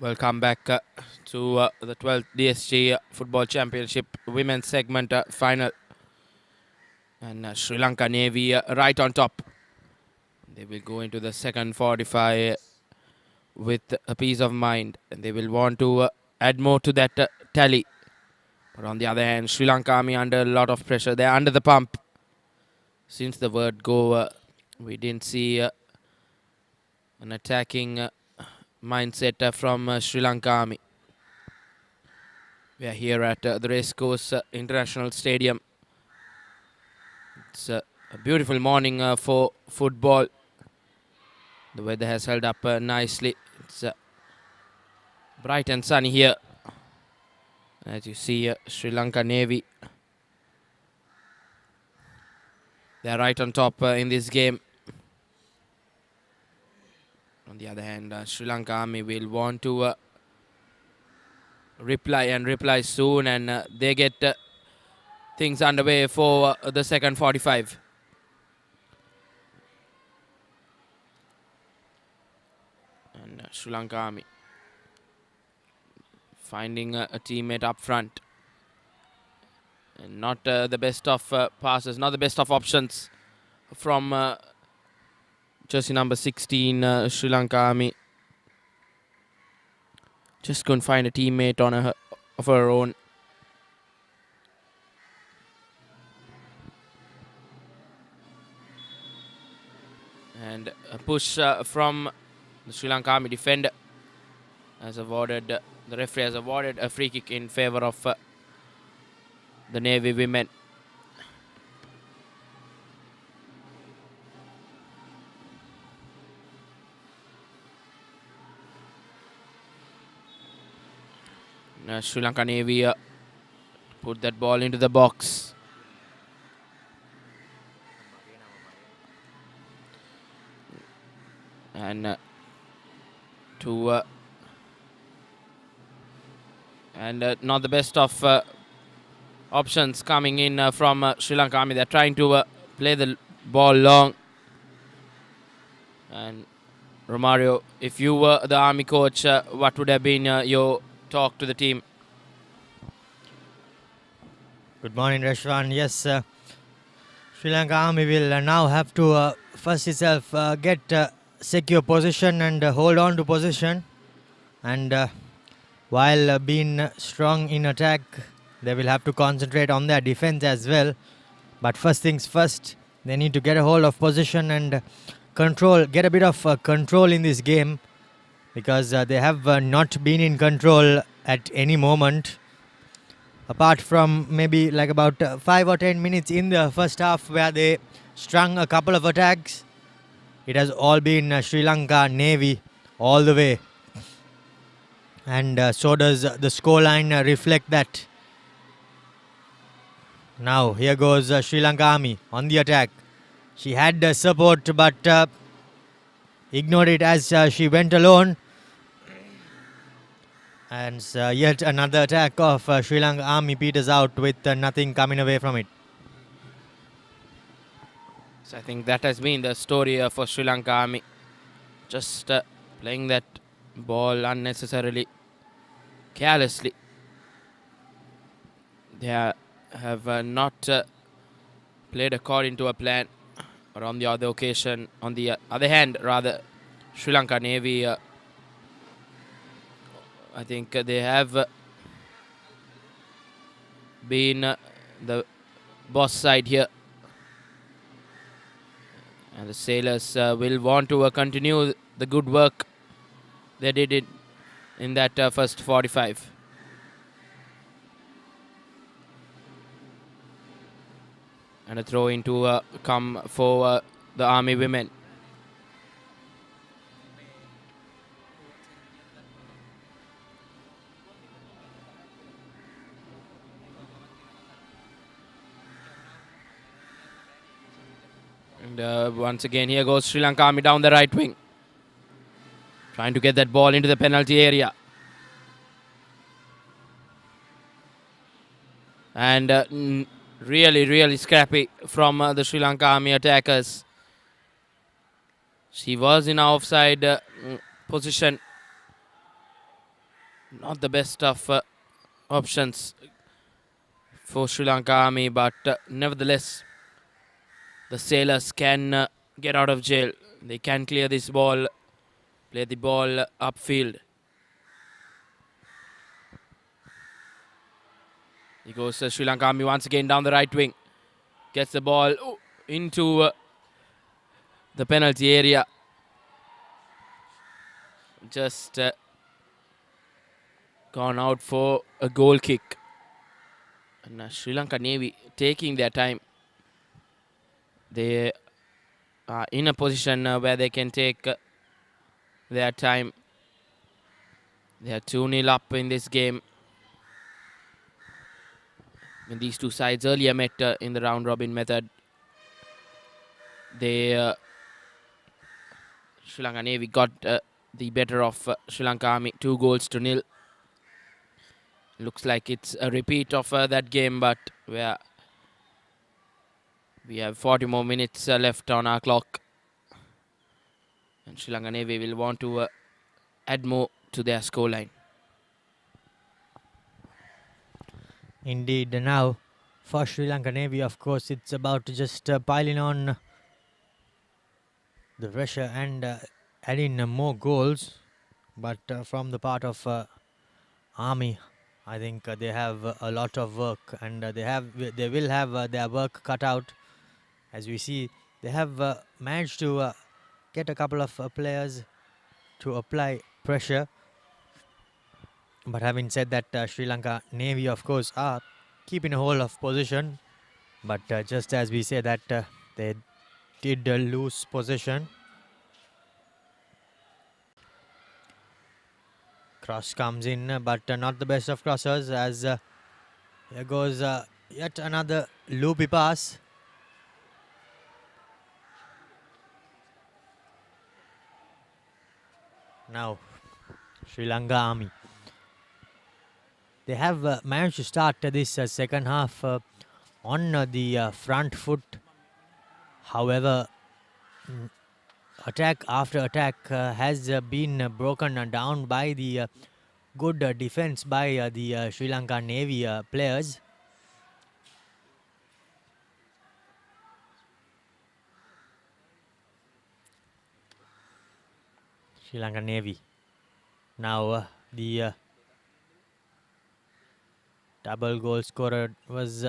Welcome back to the 12th DSG Football Championship Women's Segment Final. And Sri Lanka Navy right on top. They will go into the second 45 with a peace of mind. And they will want to add more to that tally. But on the other hand, Sri Lanka Army under a lot of pressure. They're under the pump. Since the word go, we didn't see an attacking mindset from Sri Lanka Army. We are here at the Racecourse International Stadium. It's a beautiful morning for football. The weather has held up nicely. It's bright and sunny here. As you see, Sri Lanka Navy. They are right on top in this game. On the other hand, Sri Lanka Army will want to reply soon, and they get things underway for the second 45. And Sri Lanka Army finding a teammate up front. And not the best of passes, not the best of options from jersey number 16, Sri Lanka Army. Just couldn't find a teammate of her own. And a push from the Sri Lanka Army defender has awarded, the referee has awarded a free kick in favor of the Navy women. Sri Lanka Navy put that ball into the box. And not the best of options coming in from Sri Lanka Army. They're trying to play the ball long. And Romario, if you were the Army coach, what would have been your talk to the team? Good morning, Rashwan. Yes, Sri Lanka Army will now have to first itself get secure position and hold on to position. And while being strong in attack, they will have to concentrate on their defense as well. But first things first, they need to get a hold of position and get a bit of control in this game, because they have not been in control at any moment, apart from maybe like about 5 or 10 minutes in the first half where they strung a couple of attacks. It has all been Sri Lanka Navy all the way. And so does the scoreline reflect that. Now here goes Sri Lanka Army on the attack. She had support but ignored it as she went alone. And yet another attack of Sri Lanka Army peters out with nothing coming away from it. So I think that has been the story for Sri Lanka Army. Just playing that ball unnecessarily, carelessly. They have not played according to a plan. Or on the other occasion, on the other hand, rather, Sri Lanka Navy, I think they have been the boss side here. And the sailors will want to continue the good work they did in that first 45. And a throw in to come for the Army women. And once again, here goes Sri Lanka Army down the right wing. Trying to get that ball into the penalty area. And really scrappy from the Sri Lanka Army attackers. She was in offside position. Not the best of options for Sri Lanka Army, but nevertheless, the sailors can get out of jail. They can clear this ball, play the ball upfield. He goes Sri Lanka Army once again down the right wing. Gets the ball into the penalty area. Just gone out for a goal kick. And Sri Lanka Navy taking their time. They are in a position where they can take their time. They are 2-0 up in this game. When these two sides earlier met in the round robin method, they Sri Lanka Navy got the better of Sri Lanka Army, 2-0. Looks like it's a repeat of that game, but we have 40 more minutes left on our clock. And Sri Lanka Navy will want to add more to their scoreline. Indeed, now for Sri Lanka Navy, of course, it's about to just piling on the pressure and adding more goals. But from the part of Army, I think they have a lot of work, and they will have their work cut out. As we see, they have managed to get a couple of players to apply pressure. But having said that, Sri Lanka Navy, of course, are keeping a hold of position. But just as we say that they did lose possession. Cross comes in, but not the best of crossers, as here goes yet another loopy pass. Now, Sri Lanka Army. They have managed to start this second half on the front foot. However, attack after attack has been broken down by the good defense by the Sri Lanka Navy players. Sri Lanka Navy. Now the double goal scorer was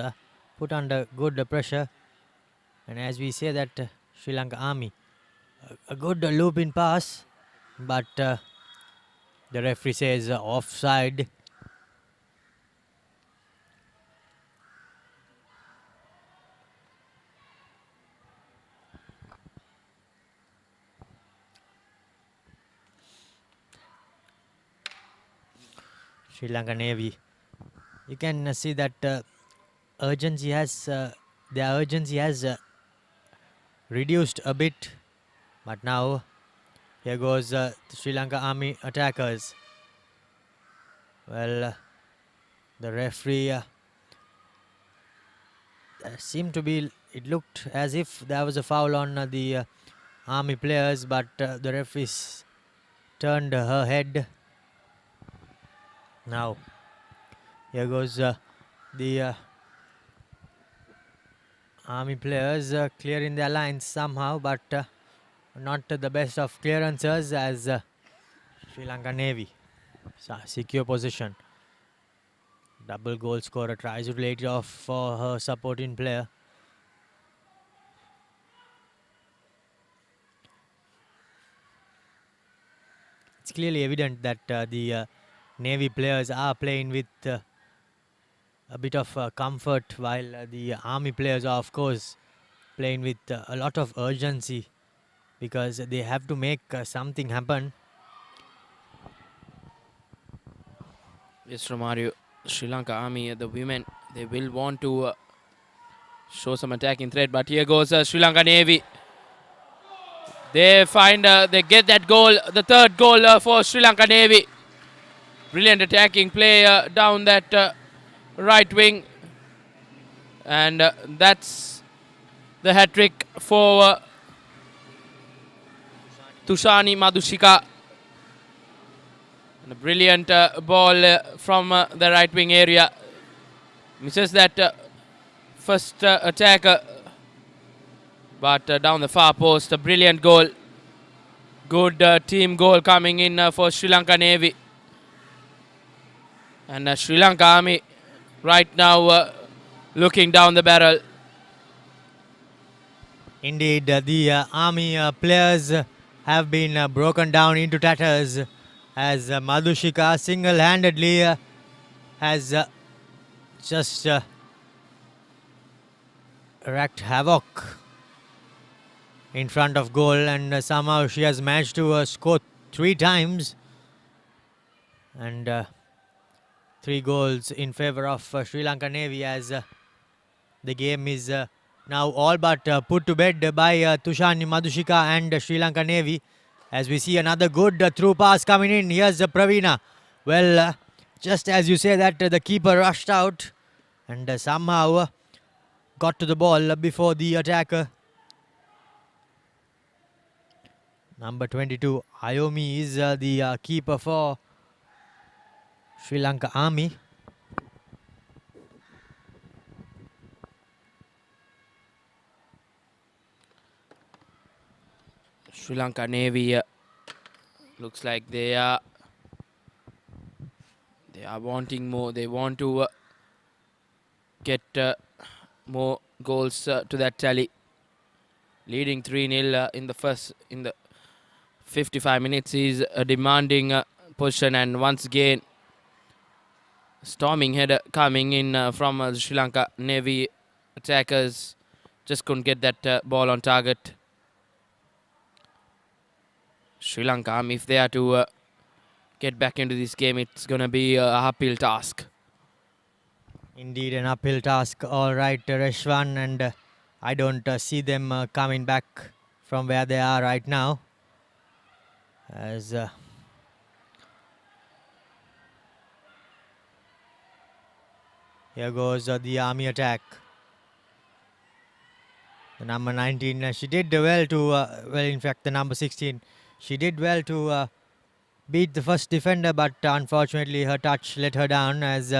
put under good pressure, and as we say that Sri Lanka Army, a good looping pass, but the referee says offside. Sri Lanka Navy, you can see that urgency has their urgency has reduced a bit, but now here goes the Sri Lanka Army attackers. Well, the referee seemed to be, it looked as if there was a foul on the Army players, but the referee turned her head. Now here goes the Army players clearing their lines somehow, but not the best of clearances, as Sri Lanka Navy secure position. Double goal scorer tries to lay it off for her supporting player. It's clearly evident that the Navy players are playing with a bit of comfort, while the Army players are, of course, playing with a lot of urgency, because they have to make something happen. Yes, Romario, Sri Lanka Army, the women, they will want to show some attacking threat, but here goes Sri Lanka Navy. They get that goal, the third goal for Sri Lanka Navy. Brilliant attacking play down that right wing, and that's the hat-trick for Tushani Madhushika. And a brilliant ball from the right wing area. Misses that first attack, but down the far post, a brilliant goal. Good team goal coming in for Sri Lanka Navy. And Sri Lanka Army right now looking down the barrel. Indeed, the army players have been broken down into tatters as Madhushika single-handedly has just wreaked havoc in front of goal, and somehow she has managed to score 3 times, and 3 goals in favor of Sri Lanka Navy, as the game is now all but put to bed by Tushani Madhushika and Sri Lanka Navy, as we see another good through pass coming in. Here's Pravina. Well, just as you say that, the keeper rushed out and somehow got to the ball before the attacker. Number 22, Ayomi, is the keeper for Sri Lanka Army. Sri Lanka Navy looks like they are wanting more. They want to get more goals to that tally. Leading 3-0 in the 55 minutes is a demanding position, and once again storming header coming in from Sri Lanka Navy attackers. Just couldn't get that ball on target. Sri Lanka Army, if they are to get back into this game, it's going to be a uphill task. Indeed, an uphill task. All right, Reshwan, and I don't see them coming back from where they are right now, as here goes the Army attack. The number 19, she did well to, well, in fact, the number 16, she did well to beat the first defender, but unfortunately her touch let her down, as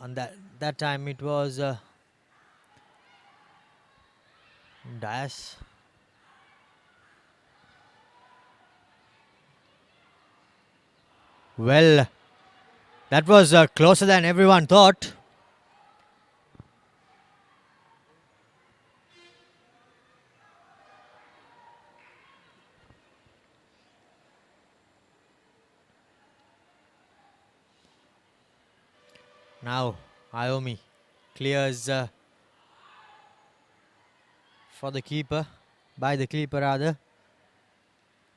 on that time it was Dias. Well, that was closer than everyone thought. Now Ayomi clears for the keeper, by the keeper rather.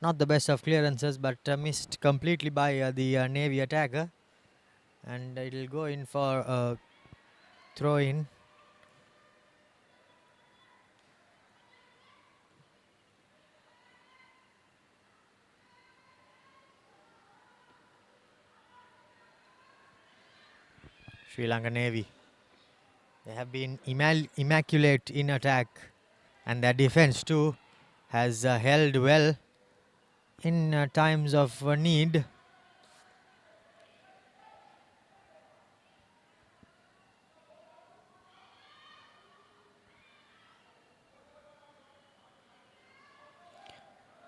Not the best of clearances, but missed completely by the Navy attacker, and it will go in for a throw in. Sri Lanka Navy, they have been immaculate in attack, and their defense too has held well in times of need.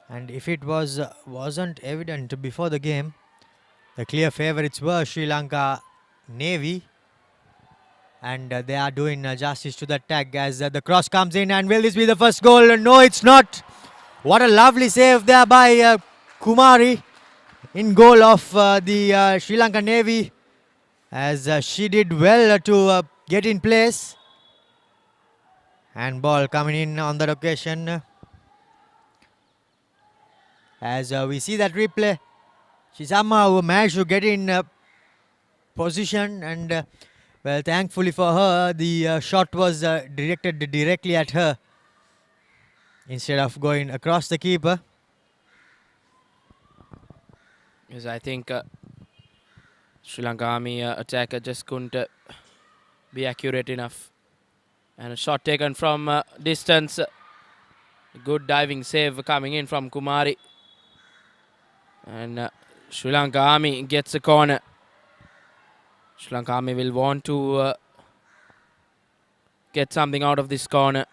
And if it wasn't evident before the game, the clear favourites were Sri Lanka Navy, and they are doing justice to that tag, as the cross comes in, and will this be the first goal? No, it's not. What a lovely save there by Kumari in goal of the Sri Lanka Navy, as she did well to get in place, and ball coming in on that occasion. As we see that replay, she somehow managed to get in position, and well, thankfully for her, the shot was directed directly at her instead of going across the keeper. Yes, I think Sri Lanka Army attacker just couldn't be accurate enough. And a shot taken from distance. Good diving save coming in from Kumari. And Sri Lanka Army gets a corner. Sri Lanka Army will want to get something out of this corner.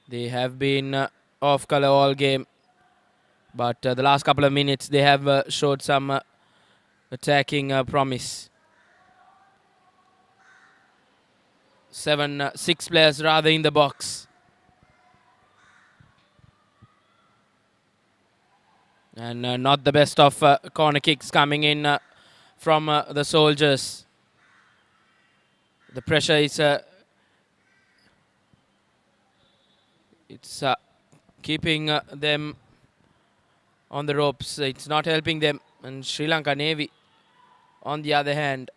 They have been off colour all game, but the last couple of minutes they have showed some attacking promise. 6 players rather in the box. And not the best of corner kicks coming in from the soldiers. The pressure is it's keeping them on the ropes. It's not helping them. And Sri Lanka Navy, on the other hand,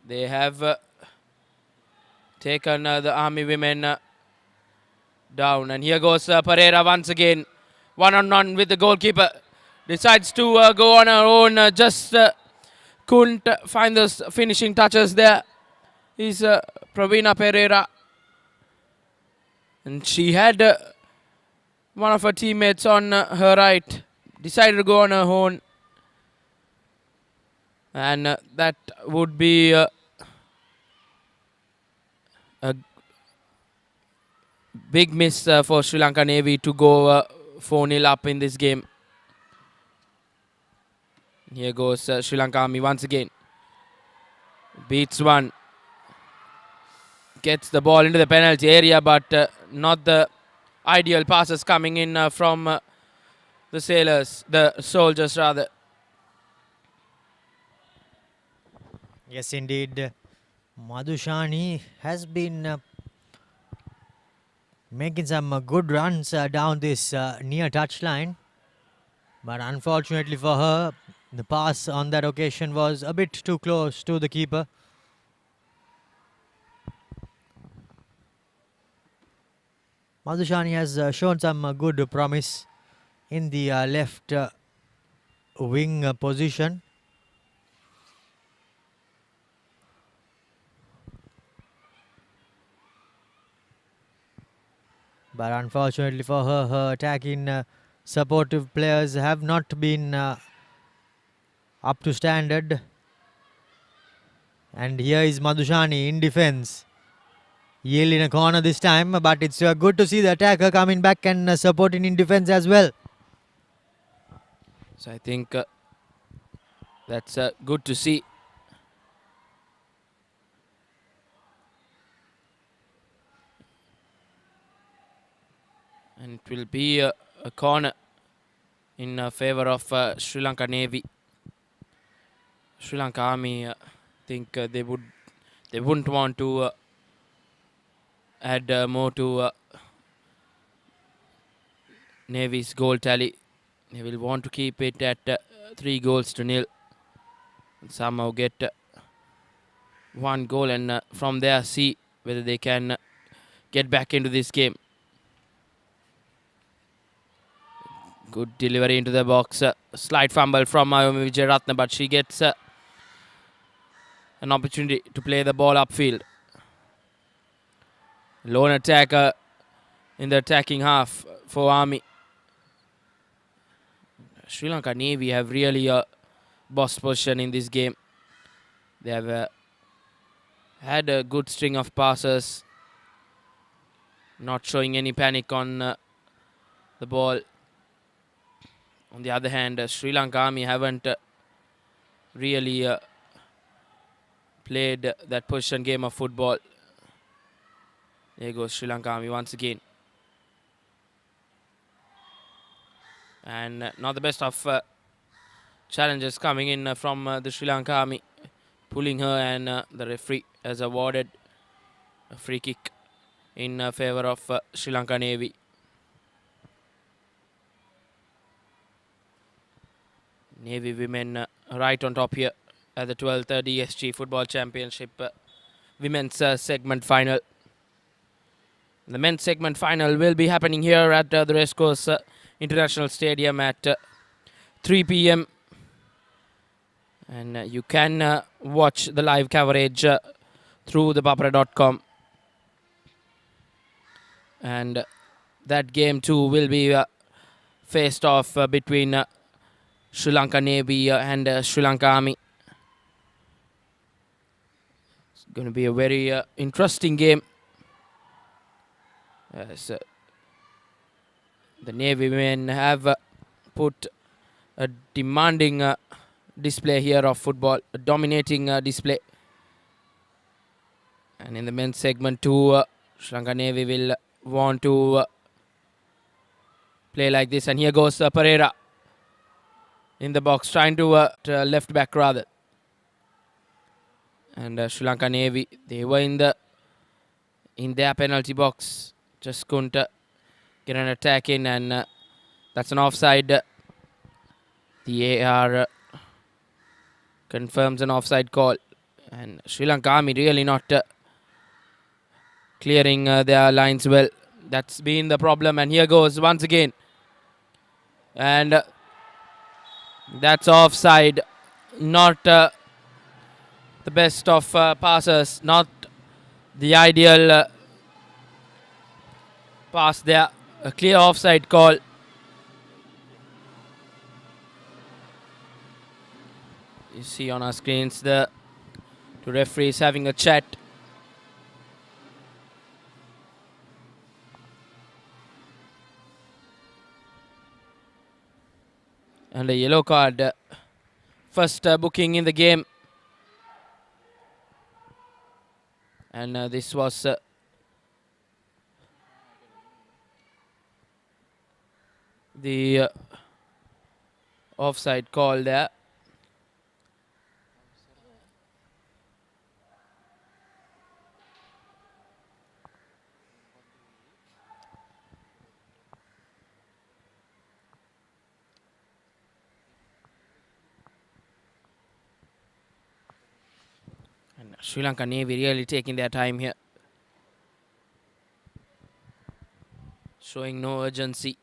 they have taken the Army women down. And here goes Pereira once again. One-on-one with the goalkeeper. Decides to go on her own. Just couldn't find those finishing touches there. Is Pravina Pereira. And she had one of her teammates on her right. Decided to go on her own. And that would be a big miss for Sri Lanka Navy to go 4-0 up in this game. Here goes Sri Lanka Army once again. Beats one. Gets the ball into the penalty area, but not the ideal passes coming in from the soldiers rather. Yes, indeed. Madhushani has been making some good runs down this near touchline. But unfortunately for her, the pass on that occasion was a bit too close to the keeper. Madhushani has shown some good promise in the left wing position. But unfortunately for her, her attacking supportive players have not been up to standard. And here is Madhushani in defense. Yale in a corner this time, but it's good to see the attacker coming back and supporting in defense as well. So I think that's good to see. And it will be a corner in favor of Sri Lanka Navy. Sri Lanka Army, I think they wouldn't want to add more to Navy's goal tally. They will want to keep it at 3-0 and somehow get 1 goal and from there see whether they can get back into this game. Good delivery into the box. Slight fumble from Mayumi Vijayaratne, but she gets an opportunity to play the ball upfield. Lone attacker in the attacking half for Army. Sri Lanka Navy have really a boss position in this game. They have had a good string of passes. Not showing any panic on the ball. On the other hand, Sri Lanka Army haven't really played that position game of football. There goes Sri Lanka Army once again. And not the best of challenges coming in from the Sri Lanka Army. Pulling her, and the referee has awarded a free kick in favor of Sri Lanka Navy. Navy women right on top here at the 12th DSG Football Championship Women's segment final. The men's segment final will be happening here at the Racecourse International Stadium at 3 p.m. And you can watch the live coverage through the Papare.com. And that game too will be faced off between Sri Lanka Navy and Sri Lanka Army. It's going to be a very interesting game. As the Navy men have put a demanding display here of football, a dominating display. And in the men's segment too, Sri Lanka Navy will want to play like this. And here goes Pereira in the box, trying to left back rather. And Sri Lanka Navy, they were in their penalty box, just couldn't get an attack in, and that's an offside. The AR confirms an offside call, and Sri Lanka Army really not clearing their lines well. That's been the problem, and here goes once again, and that's offside. Not the best of passes, not the ideal pass there. A clear offside call. You see on our screens the two referees having a chat. And a yellow card. First booking in the game. And this was the offside call there. And Sri Lanka Navy really taking their time here, showing no urgency.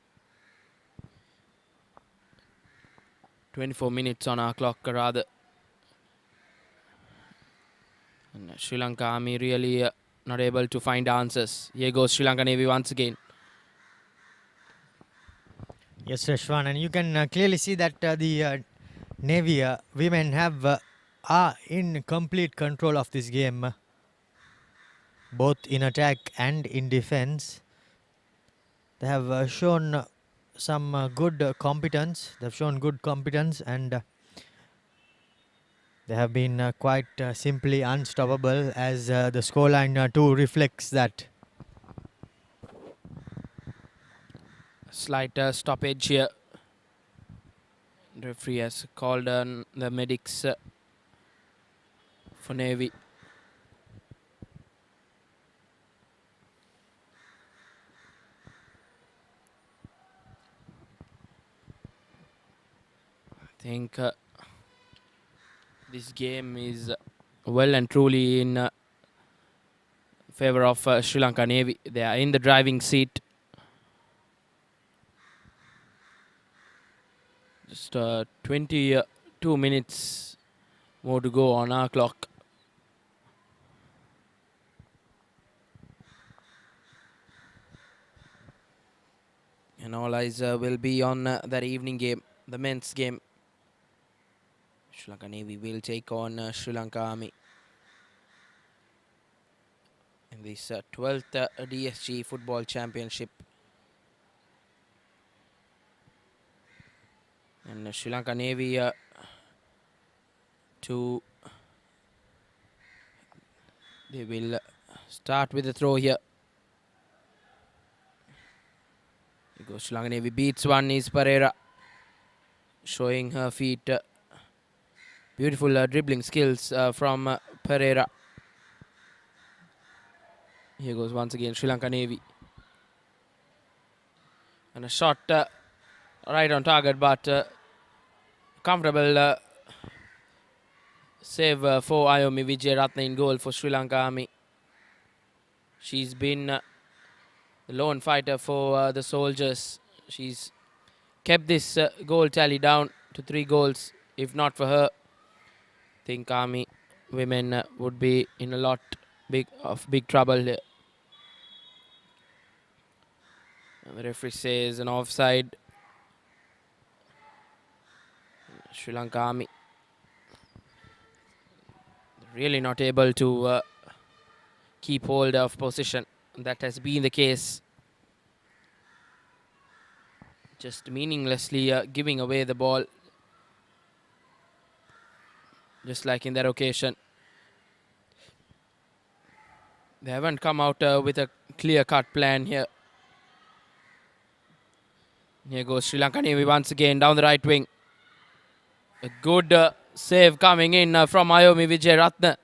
24 minutes on our clock rather. And Sri Lanka Army really not able to find answers. Here goes Sri Lanka Navy once again. Yes, Rashwan, and you can clearly see that the Navy women are in complete control of this game, both in attack and in defense. They have shown some good competence. They've shown good competence, and they have been quite simply unstoppable, as the scoreline too reflects that. Slight stoppage here. The referee has called the medics for Navy. I think this game is well and truly in favor of Sri Lanka Navy. They are in the driving seat. Just 22 minutes more to go on our clock. And all eyes will be on that evening game, the men's game. Sri Lanka Navy will take on Sri Lanka Army in this 12th DSG Football Championship. And Sri Lanka Navy they will start with the throw here. Here goes Sri Lanka Navy, beats one is Pereira, showing her feet. Beautiful dribbling skills from Pereira. Here goes once again Sri Lanka Navy. And a shot right on target, but comfortable save for Ayomi Vijayaratne in goal for Sri Lanka Army. She's been the lone fighter for the soldiers. She's kept this goal tally down to 3 goals. If not for her, I think Army women would be in a lot of big trouble here. The referee says an offside. Sri Lanka Army really not able to keep hold of position. That has been the case. Just meaninglessly giving away the ball. Just like in that occasion. They haven't come out with a clear-cut plan here. Here goes Sri Lanka Navy once again down the right wing. A good save coming in from Ayomi Vijayaratne.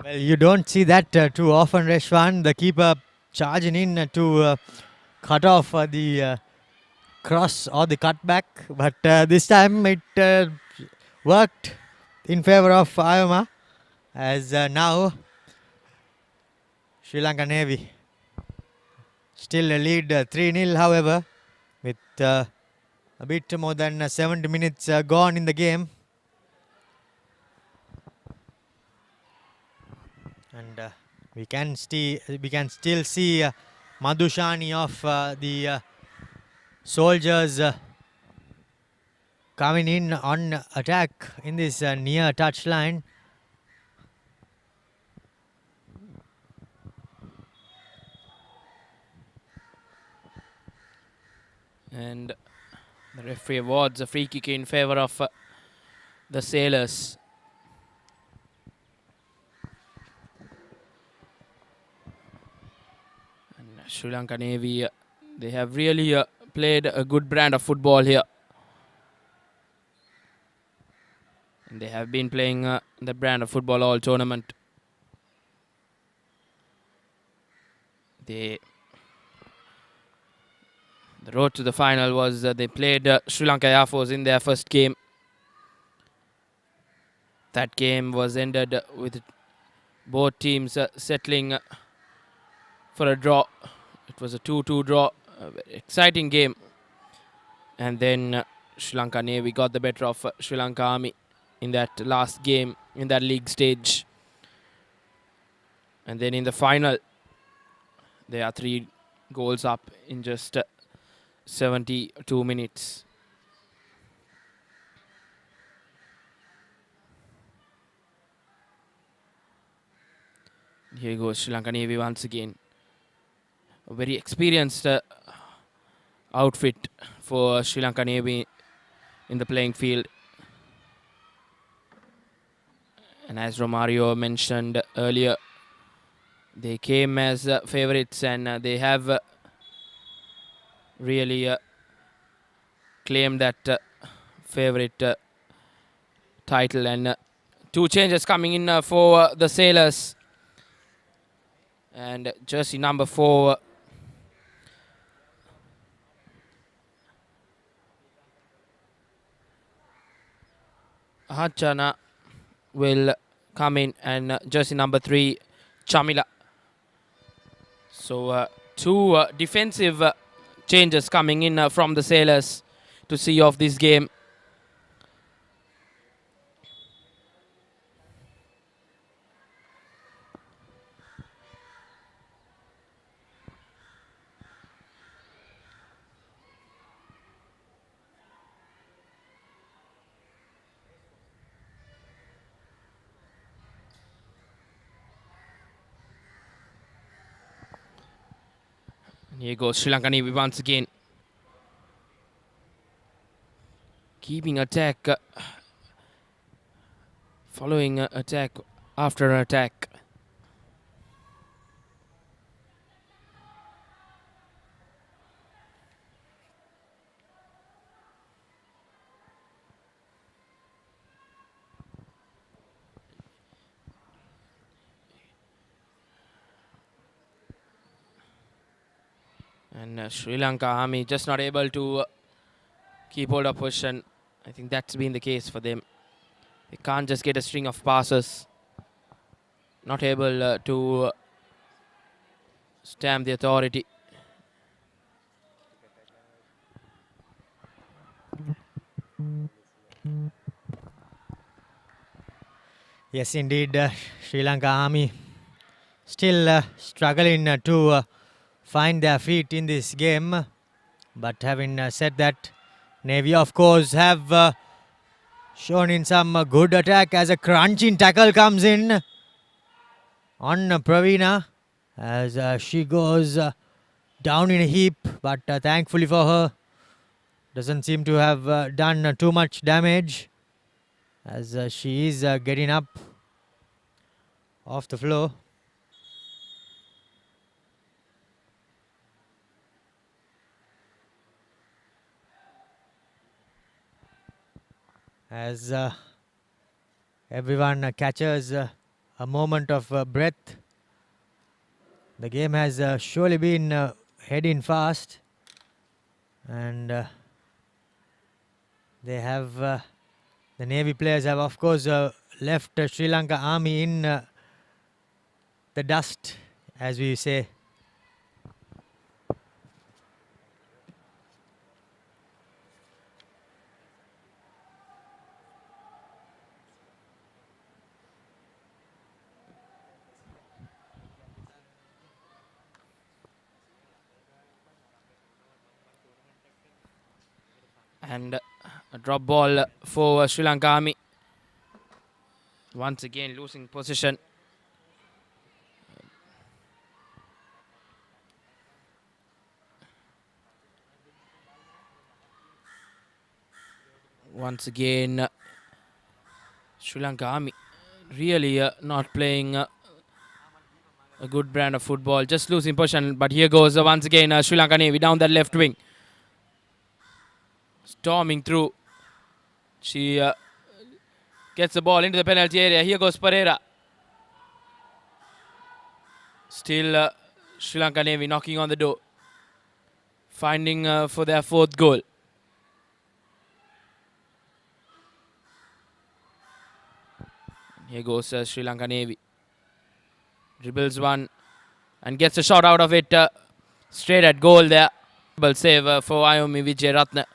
Well, you don't see that too often, Reshwan. The keeper charging in to cut off the cross or the cutback. But this time it worked in favor of Ayoma. As now Sri Lanka Navy still lead 3-0, however, with a bit more than 70 minutes gone in the game. And we can still see Madhushani of the Soldiers coming in on attack in this near touchline. And the referee awards a free kick in favor of the Sailors. And Sri Lanka Navy, they have really played a good brand of football here. And they have been playing that brand of football all tournament. The road to the final was they played Sri Lanka Air Force in their first game. That game was ended with both teams settling for a draw. It was a 2-2 draw, a very exciting game. And then Sri Lanka Navy got the better of Sri Lanka Army in that last game, in that league stage. And then in the final, they are 3 goals up in just 72 minutes. Here goes Sri Lanka Navy once again. A very experienced outfit for Sri Lanka Navy in the playing field. And as Romario mentioned earlier, they came as favorites and they have really claimed that favorite title. And 2 changes coming in for the Sailors. And jersey number 4, Hachana, will come in, and jersey number 3, Chamila. So 2 defensive changes coming in from the Sailors to see off this game. Here goes Sri Lanka Navy once again. Keeping attack, following attack after attack. And Sri Lanka Army just not able to keep hold of possession. I think that's been the case for them. They can't just get a string of passes. Not able to stamp the authority. Yes, indeed, Sri Lanka Army still struggling to find their feet in this game. But having said that, Navy of course have shown in some good attack as a crunching tackle comes in on Praveena as she goes down in a heap, but thankfully for her doesn't seem to have done too much damage as she is getting up off the floor. As everyone catches a moment of breath. The game has surely been heading fast, and they have the Navy players have of course left Sri Lanka Army in the dust, as we say. And a drop ball for Sri Lanka Army. Once again losing position. Once again, Sri Lanka Army really not playing a good brand of football, just losing position. But here goes once again Sri Lanka Navy down that left wing. Storming through. She gets the ball into the penalty area. Here goes Pereira. Still Sri Lanka Navy knocking on the door. Finding for their fourth goal. Here goes Sri Lanka Navy. Dribbles one and gets a shot out of it straight at goal there. Save for Ayomi Vijayratne.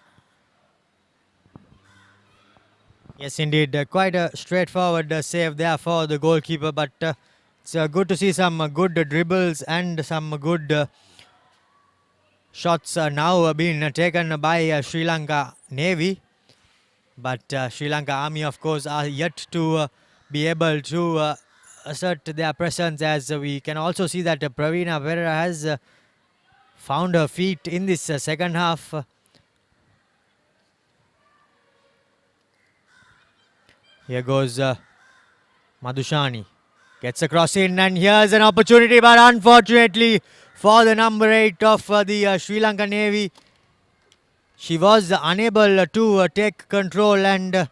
Yes, indeed. Quite a straightforward save there for the goalkeeper, but it's good to see some good dribbles and some good shots now being taken by Sri Lanka Navy. But Sri Lanka Army, of course, are yet to be able to assert their presence, as we can also see that Praveena Pereira has found her feet in this second half. Here goes Madhushani. Gets across in, and here's an opportunity, but unfortunately for the number 8 of the Sri Lanka Navy, she was unable to take control and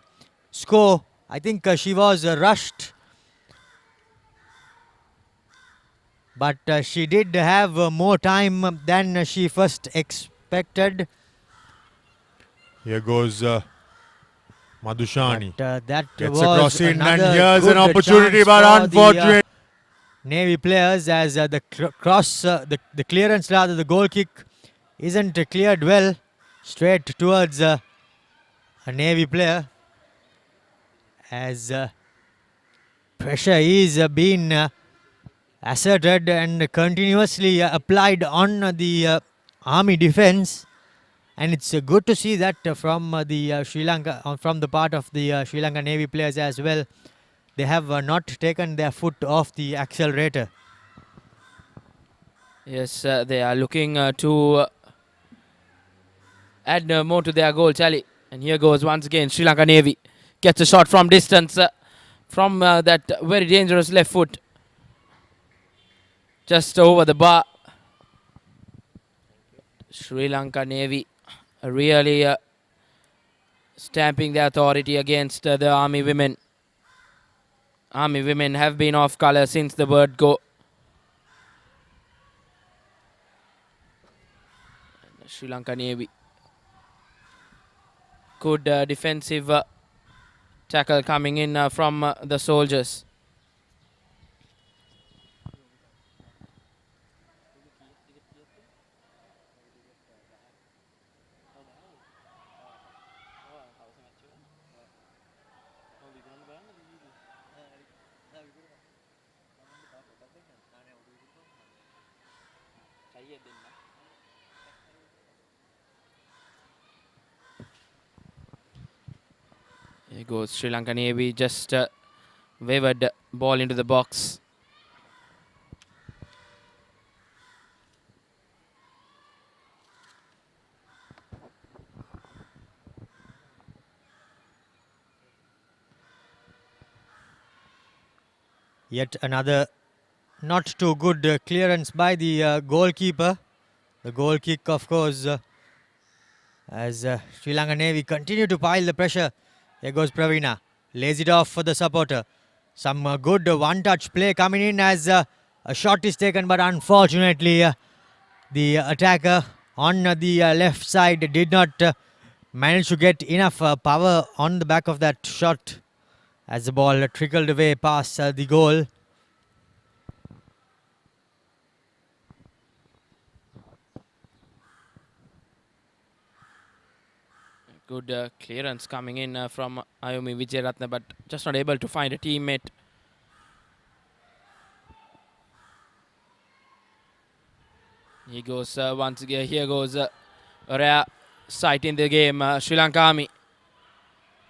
score. I think she was rushed, but she did have more time than she first expected. Here goes Madhushani. That Gets was across in, and another here's an good opportunity, chance but for unfortunate. the Navy players, as the cross, the clearance, rather the goal kick, isn't cleared well straight towards a Navy player, as pressure is being asserted and continuously applied on the Army defense. And it's good to see that from the Sri Lanka, from the part of the Sri Lanka Navy players as well. They have not taken their foot off the accelerator. Yes, they are looking to add more to their goal tally. And here goes once again Sri Lanka Navy. Gets a shot from distance from that very dangerous left foot. Just over the bar. Sri Lanka Navy really stamping their authority against the Army women. Army women have been off colour since the word go. Sri Lanka Navy. Good defensive tackle coming in from the soldiers. Here goes Sri Lanka Navy, just wavered ball into the box. Yet another not too good clearance by the goalkeeper. The goal kick, of course, as Sri Lanka Navy continue to pile the pressure. Here goes Pravina. Lays it off for the supporter. Some good one-touch play coming in as a shot is taken, but unfortunately the attacker on the left side did not manage to get enough power on the back of that shot as the ball trickled away past the goal. Good clearance coming in from Ayumi Vijayaratne, but just not able to find a teammate. He goes once again. Here goes a rare sight in the game. Sri Lanka Army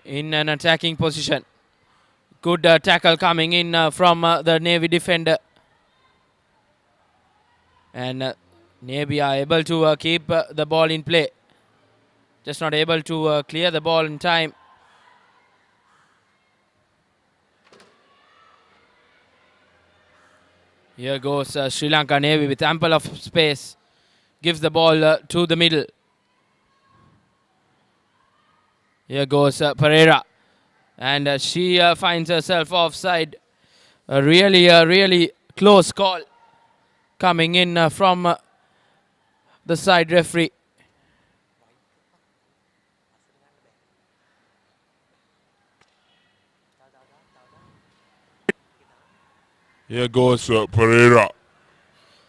in an attacking position. Good tackle coming in from the Navy defender. And Navy are able to keep the ball in play. Just not able to clear the ball in time. Here goes Sri Lanka Navy with ample of space. Gives the ball to the middle. Here goes Pereira. And she finds herself offside. A really close call coming in from the side referee. Here goes Pereira.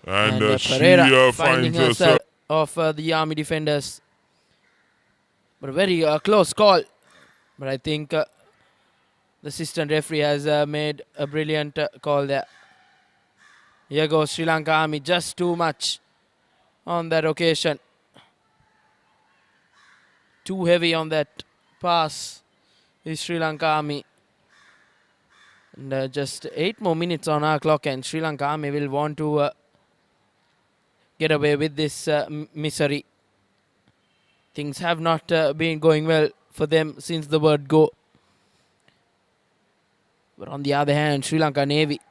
And, Pereira she finding finds herself herself. of the Army defenders. But a very close call. But I think the assistant referee has made a brilliant call there. Here goes Sri Lanka Army, just too much on that occasion. Too heavy on that pass is Sri Lanka Army. And just 8 more minutes on our clock, and Sri Lanka Army will want to get away with this misery. Things have not been going well for them since the word go. But on the other hand, Sri Lanka Navy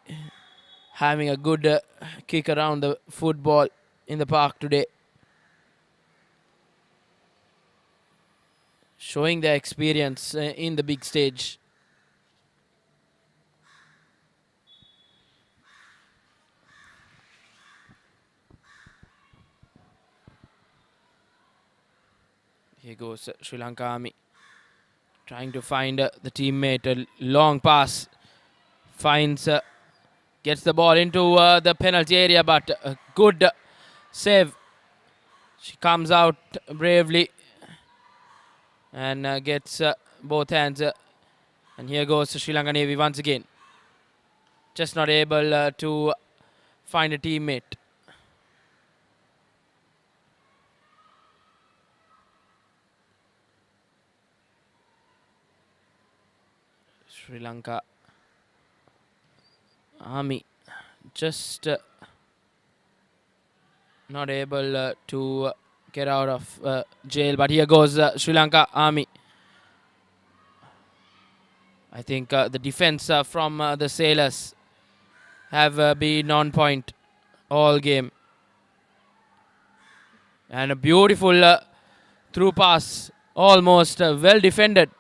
having a good kick around the football in the park today. Showing their experience in the big stage. Here goes Sri Lanka Army trying to find the teammate. A long pass. Finds, gets the ball into the penalty area, but a good save. She comes out bravely and gets both hands. And here goes Sri Lanka Navy once again. Just not able to find a teammate. Sri Lanka Army just not able to get out of jail. But here goes Sri Lanka Army. I think the defense from the Sailors have been on point all game. And a beautiful through pass, almost well defended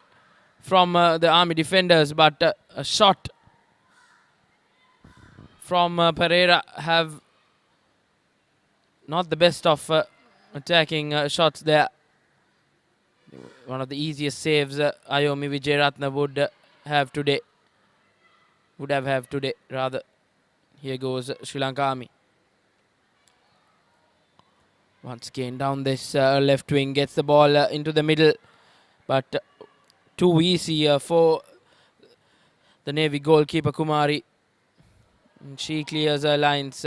from the Army defenders, but a shot from Pereira have not the best of attacking shots there. One of the easiest saves Ayumi Vijayaratne would have today. Would have today, rather. Here goes Sri Lanka Army. Once again down this left wing, gets the ball into the middle, but too easy for the Navy goalkeeper Kumari. And she clears her lines.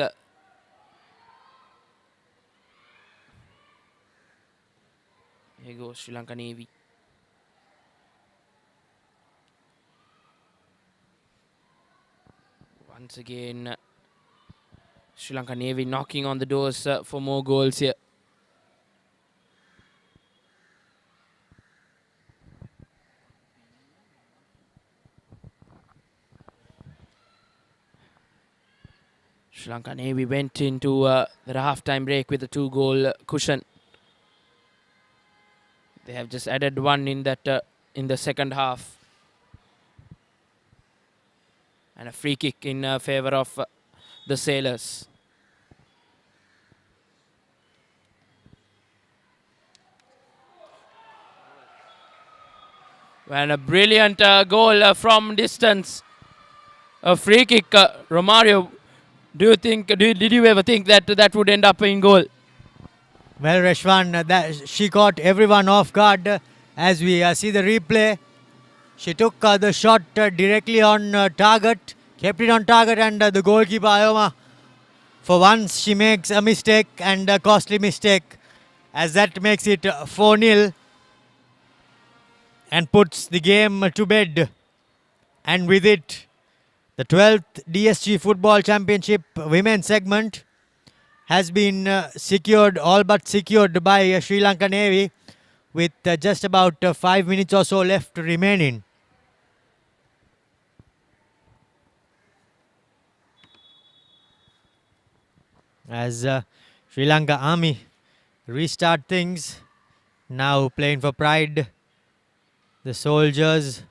Here goes Sri Lanka Navy. Once again, Sri Lanka Navy knocking on the doors for more goals here. Sri Lanka Navy went into the half-time break with a 2-goal cushion. They have just added one in that in the second half, and a free kick in favor of the Sailors. And a brilliant goal from distance. A free kick, Romario. Do you think? Did you ever think that that would end up in goal? Well, Reshwan, she caught everyone off guard as we see the replay. She took the shot directly on target, kept it on target, and the goalkeeper Ayoma, for once she makes a mistake, and a costly mistake, as that makes it 4-0 and puts the game to bed. And with it, the 12th DSG Football Championship Women's segment has been secured, all but secured by Sri Lanka Navy, with just about 5 minutes or so left remaining. As Sri Lanka Army restart things, now playing for pride. The soldiers,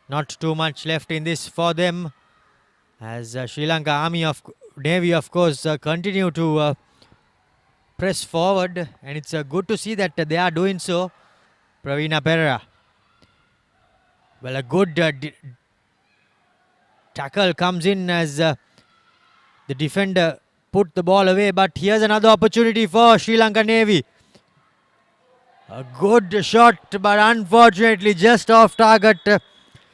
not too much left in this for them, as Sri Lanka Navy of course continue to press forward, and it's good to see that they are doing so. Pravina Perera, well, a good tackle comes in as the defender put the ball away, but here's another opportunity for Sri Lanka Navy. A good shot, but unfortunately just off target.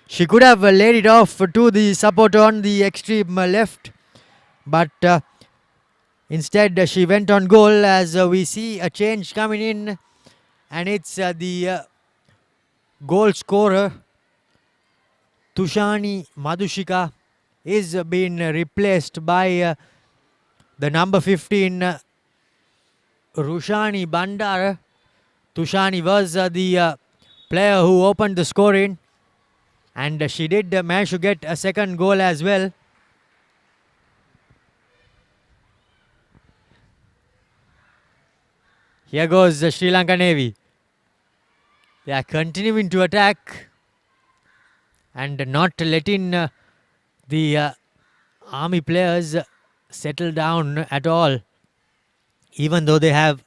She could have laid it off to the supporter on the extreme left, but instead she went on goal, as we see a change coming in, and it's the goal scorer Tushani Madhushika is being replaced by the number 15 Rushani Bandara. Tushani was the player who opened the scoring, and she did manage to get a second goal as well. Here goes the Sri Lanka Navy. They are continuing to attack and not letting the Army players settle down at all, even though they have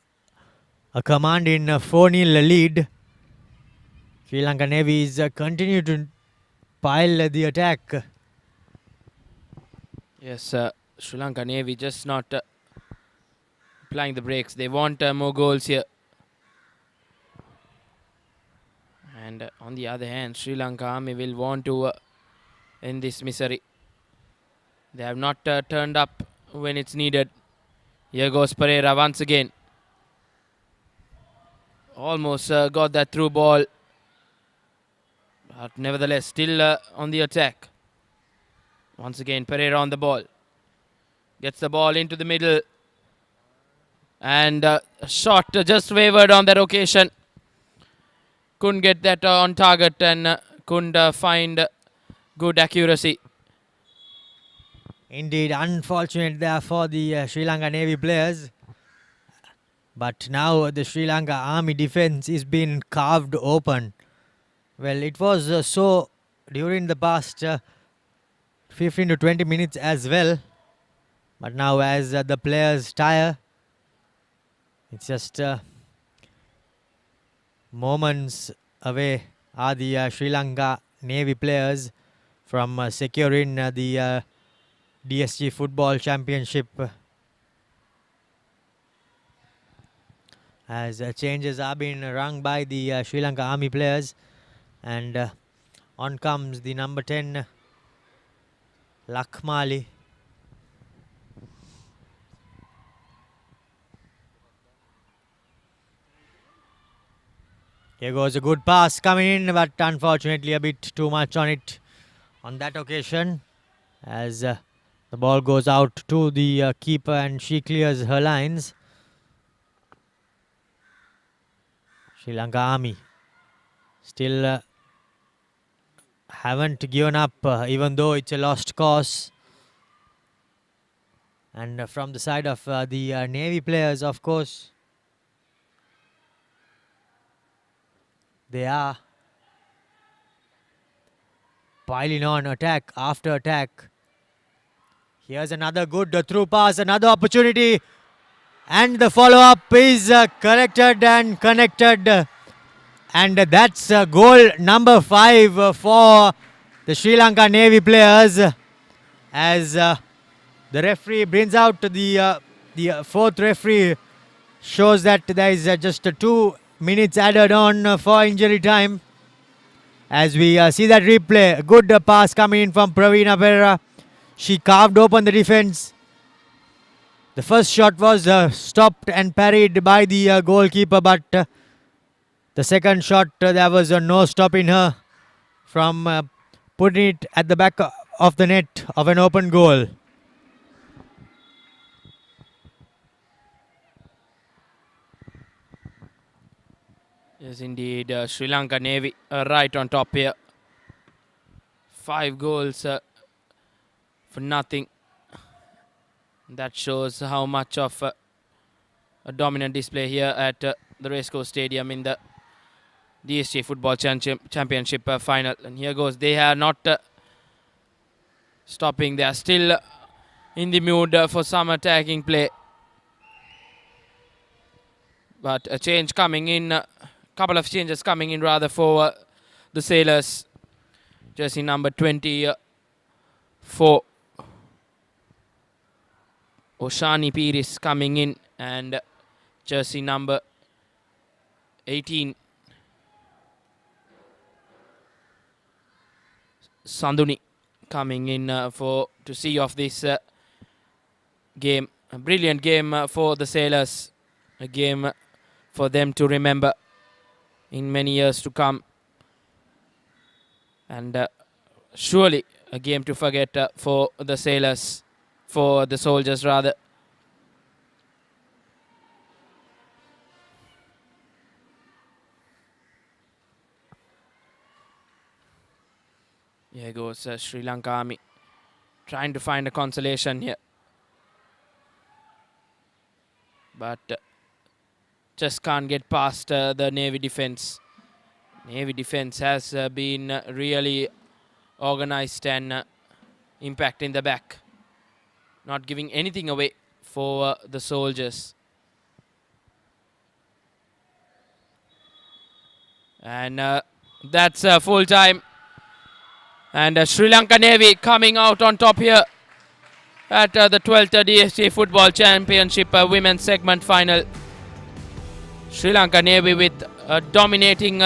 a commanding 4-0 lead. Sri Lanka Navy is continue to pile the attack. Yes, Sri Lanka Navy just not applying the brakes. They want more goals here. And on the other hand, Sri Lanka Army will want to end this misery. They have not turned up when it's needed. Here goes Pereira once again. Almost got that through ball. But nevertheless, still on the attack. Once again, Pereira on the ball. Gets the ball into the middle. And a shot just wavered on that occasion. Couldn't get that on target, and couldn't find good accuracy. Indeed, unfortunate there for the Sri Lanka Navy players. But now the Sri Lanka Army defense is being carved open. Well, it was so during the past 15 to 20 minutes as well. But now as the players tire, it's just moments away are the Sri Lanka Navy players from securing the DSG Football Championship, as changes are being rung by the Sri Lanka Army players, and on comes the number 10 Lakmali. Here goes a good pass coming in, but unfortunately a bit too much on it on that occasion, as the ball goes out to the keeper and she clears her lines. Sri Lanka Army still haven't given up, even though it's a lost cause. And from the side of the Navy players, of course, they are piling on attack after attack. Here's another good through pass, another opportunity. And the follow-up is corrected and connected. And that's goal number 5 for the Sri Lanka Navy players. As the referee brings out the fourth referee, shows that there is just 2 minutes added on for injury time. As we see that replay, a good pass coming in from Pravina Perera. She carved open the defense. The first shot was stopped and parried by the goalkeeper, but the second shot, there was no stopping her from putting it at the back of the net of an open goal. Yes, indeed. Sri Lanka Navy right on top here. 5 goals for nothing. That shows how much of a dominant display here at the Racecourse Stadium in the DSG Football Championship final. And here goes. They are not stopping. They are still in the mood for some attacking play. But a change coming in. Couple of changes coming in rather for the Sailors. Jersey number 24. Oshani Piris coming in, and jersey number 18. Sanduni coming in to see off this game. A brilliant game for the Sailors. A game for them to remember in many years to come. And surely a game to forget for the Sailors, for the soldiers rather. Here goes Sri Lanka Army trying to find a consolation here. But just can't get past the Navy defense. Navy defense has been really organized and impact in the back. Not giving anything away for the soldiers. And that's full time. And Sri Lanka Navy coming out on top here at the 12th DSG Football Championship Women's Segment Final. Sri Lanka Navy with a dominating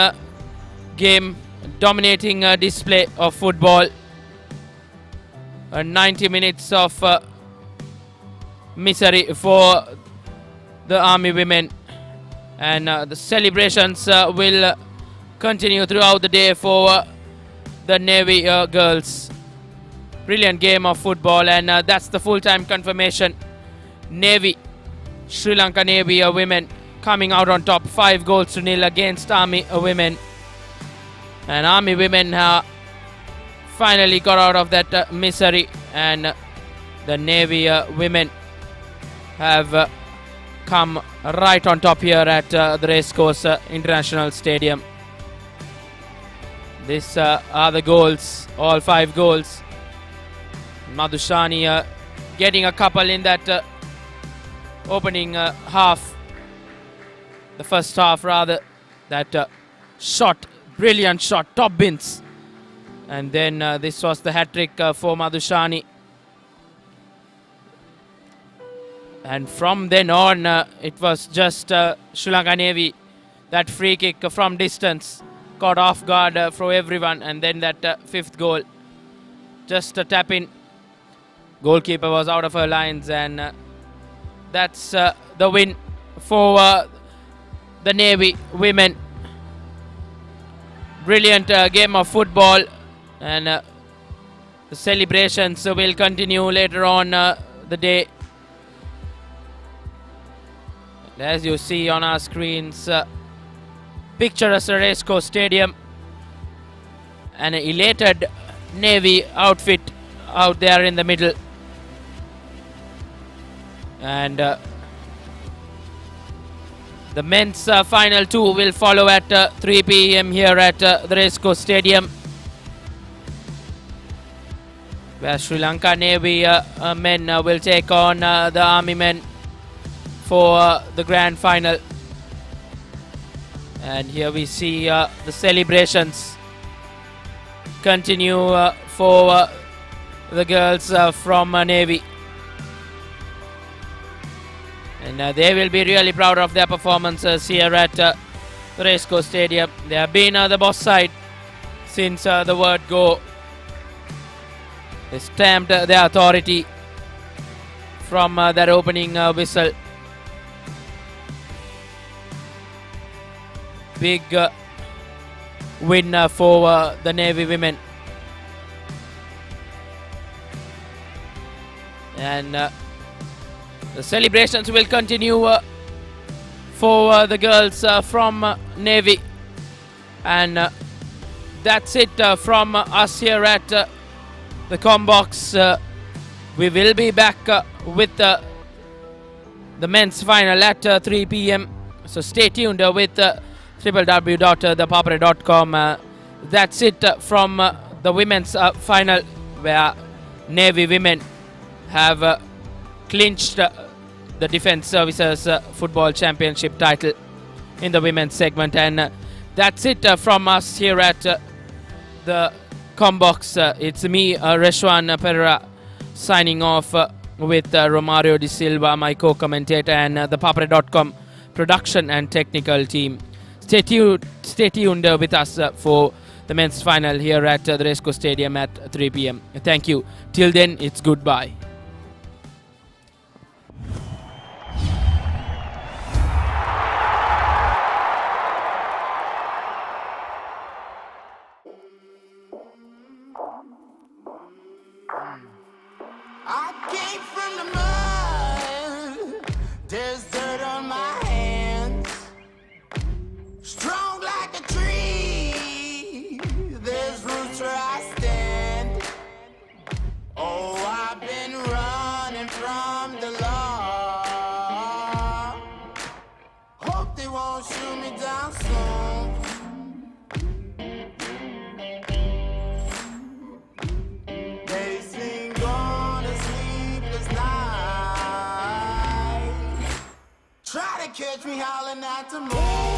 game, dominating display of football. 90 minutes of misery for the Army women. And the celebrations will continue throughout the day for the Navy girls. Brilliant game of football, and that's the full-time confirmation. Navy, Sri Lanka Navy women coming out on top, 5-0 against Army women. And Army women finally got out of that misery, and the Navy women have come right on top here at the Racecourse International Stadium. These are the goals, all 5 goals. Madhushani getting a couple in that opening half. The first half rather. That shot, brilliant shot, top bins. And then this was the hat-trick for Madhushani. And from then on, it was just Sri Lanka Navy. That free kick from distance caught off guard for everyone. And then that 5th goal, just a tap in. Goalkeeper was out of her lines, and that's the win for the Navy women. brilliant game of football, and the celebrations will continue later on the day. And as you see on our screens, picturesque Racecourse Stadium, an elated Navy outfit out there in the middle, and the men's final two will follow at 3 p.m. here at the Racecourse Stadium, where Sri Lanka Navy men will take on the Army men for the grand final. And here we see the celebrations continue for the girls from Navy. And they will be really proud of their performances here at the Racecourse Stadium. They have been the boss side since the word go. They stamped their authority from that opening whistle. Big win for the Navy women. And the celebrations will continue for the girls from Navy. And that's it from us here at the Combox. We will be back with the men's final at 3 p.m. So stay tuned with www.thepapare.com. That's it from the women's final, where Navy women have clinched the Defence Services Football Championship title in the women's segment. And that's it from us here at the Combox. It's me, Reshwan Pereira, signing off with Romario De Silva, my co-commentator, and the Papare.com production and technical team. Stay tuned with us for the men's final here at the Racecourse Stadium at 3 p.m. Thank you. Till then, it's goodbye. I came from the mud. There's dirt on my hands. Strong like a tree. There's roots where I stand. Oh, I've been running from the law. Hope they won't shoot me down soon. They sing on a sleepless night. Try to catch me howling at the moon.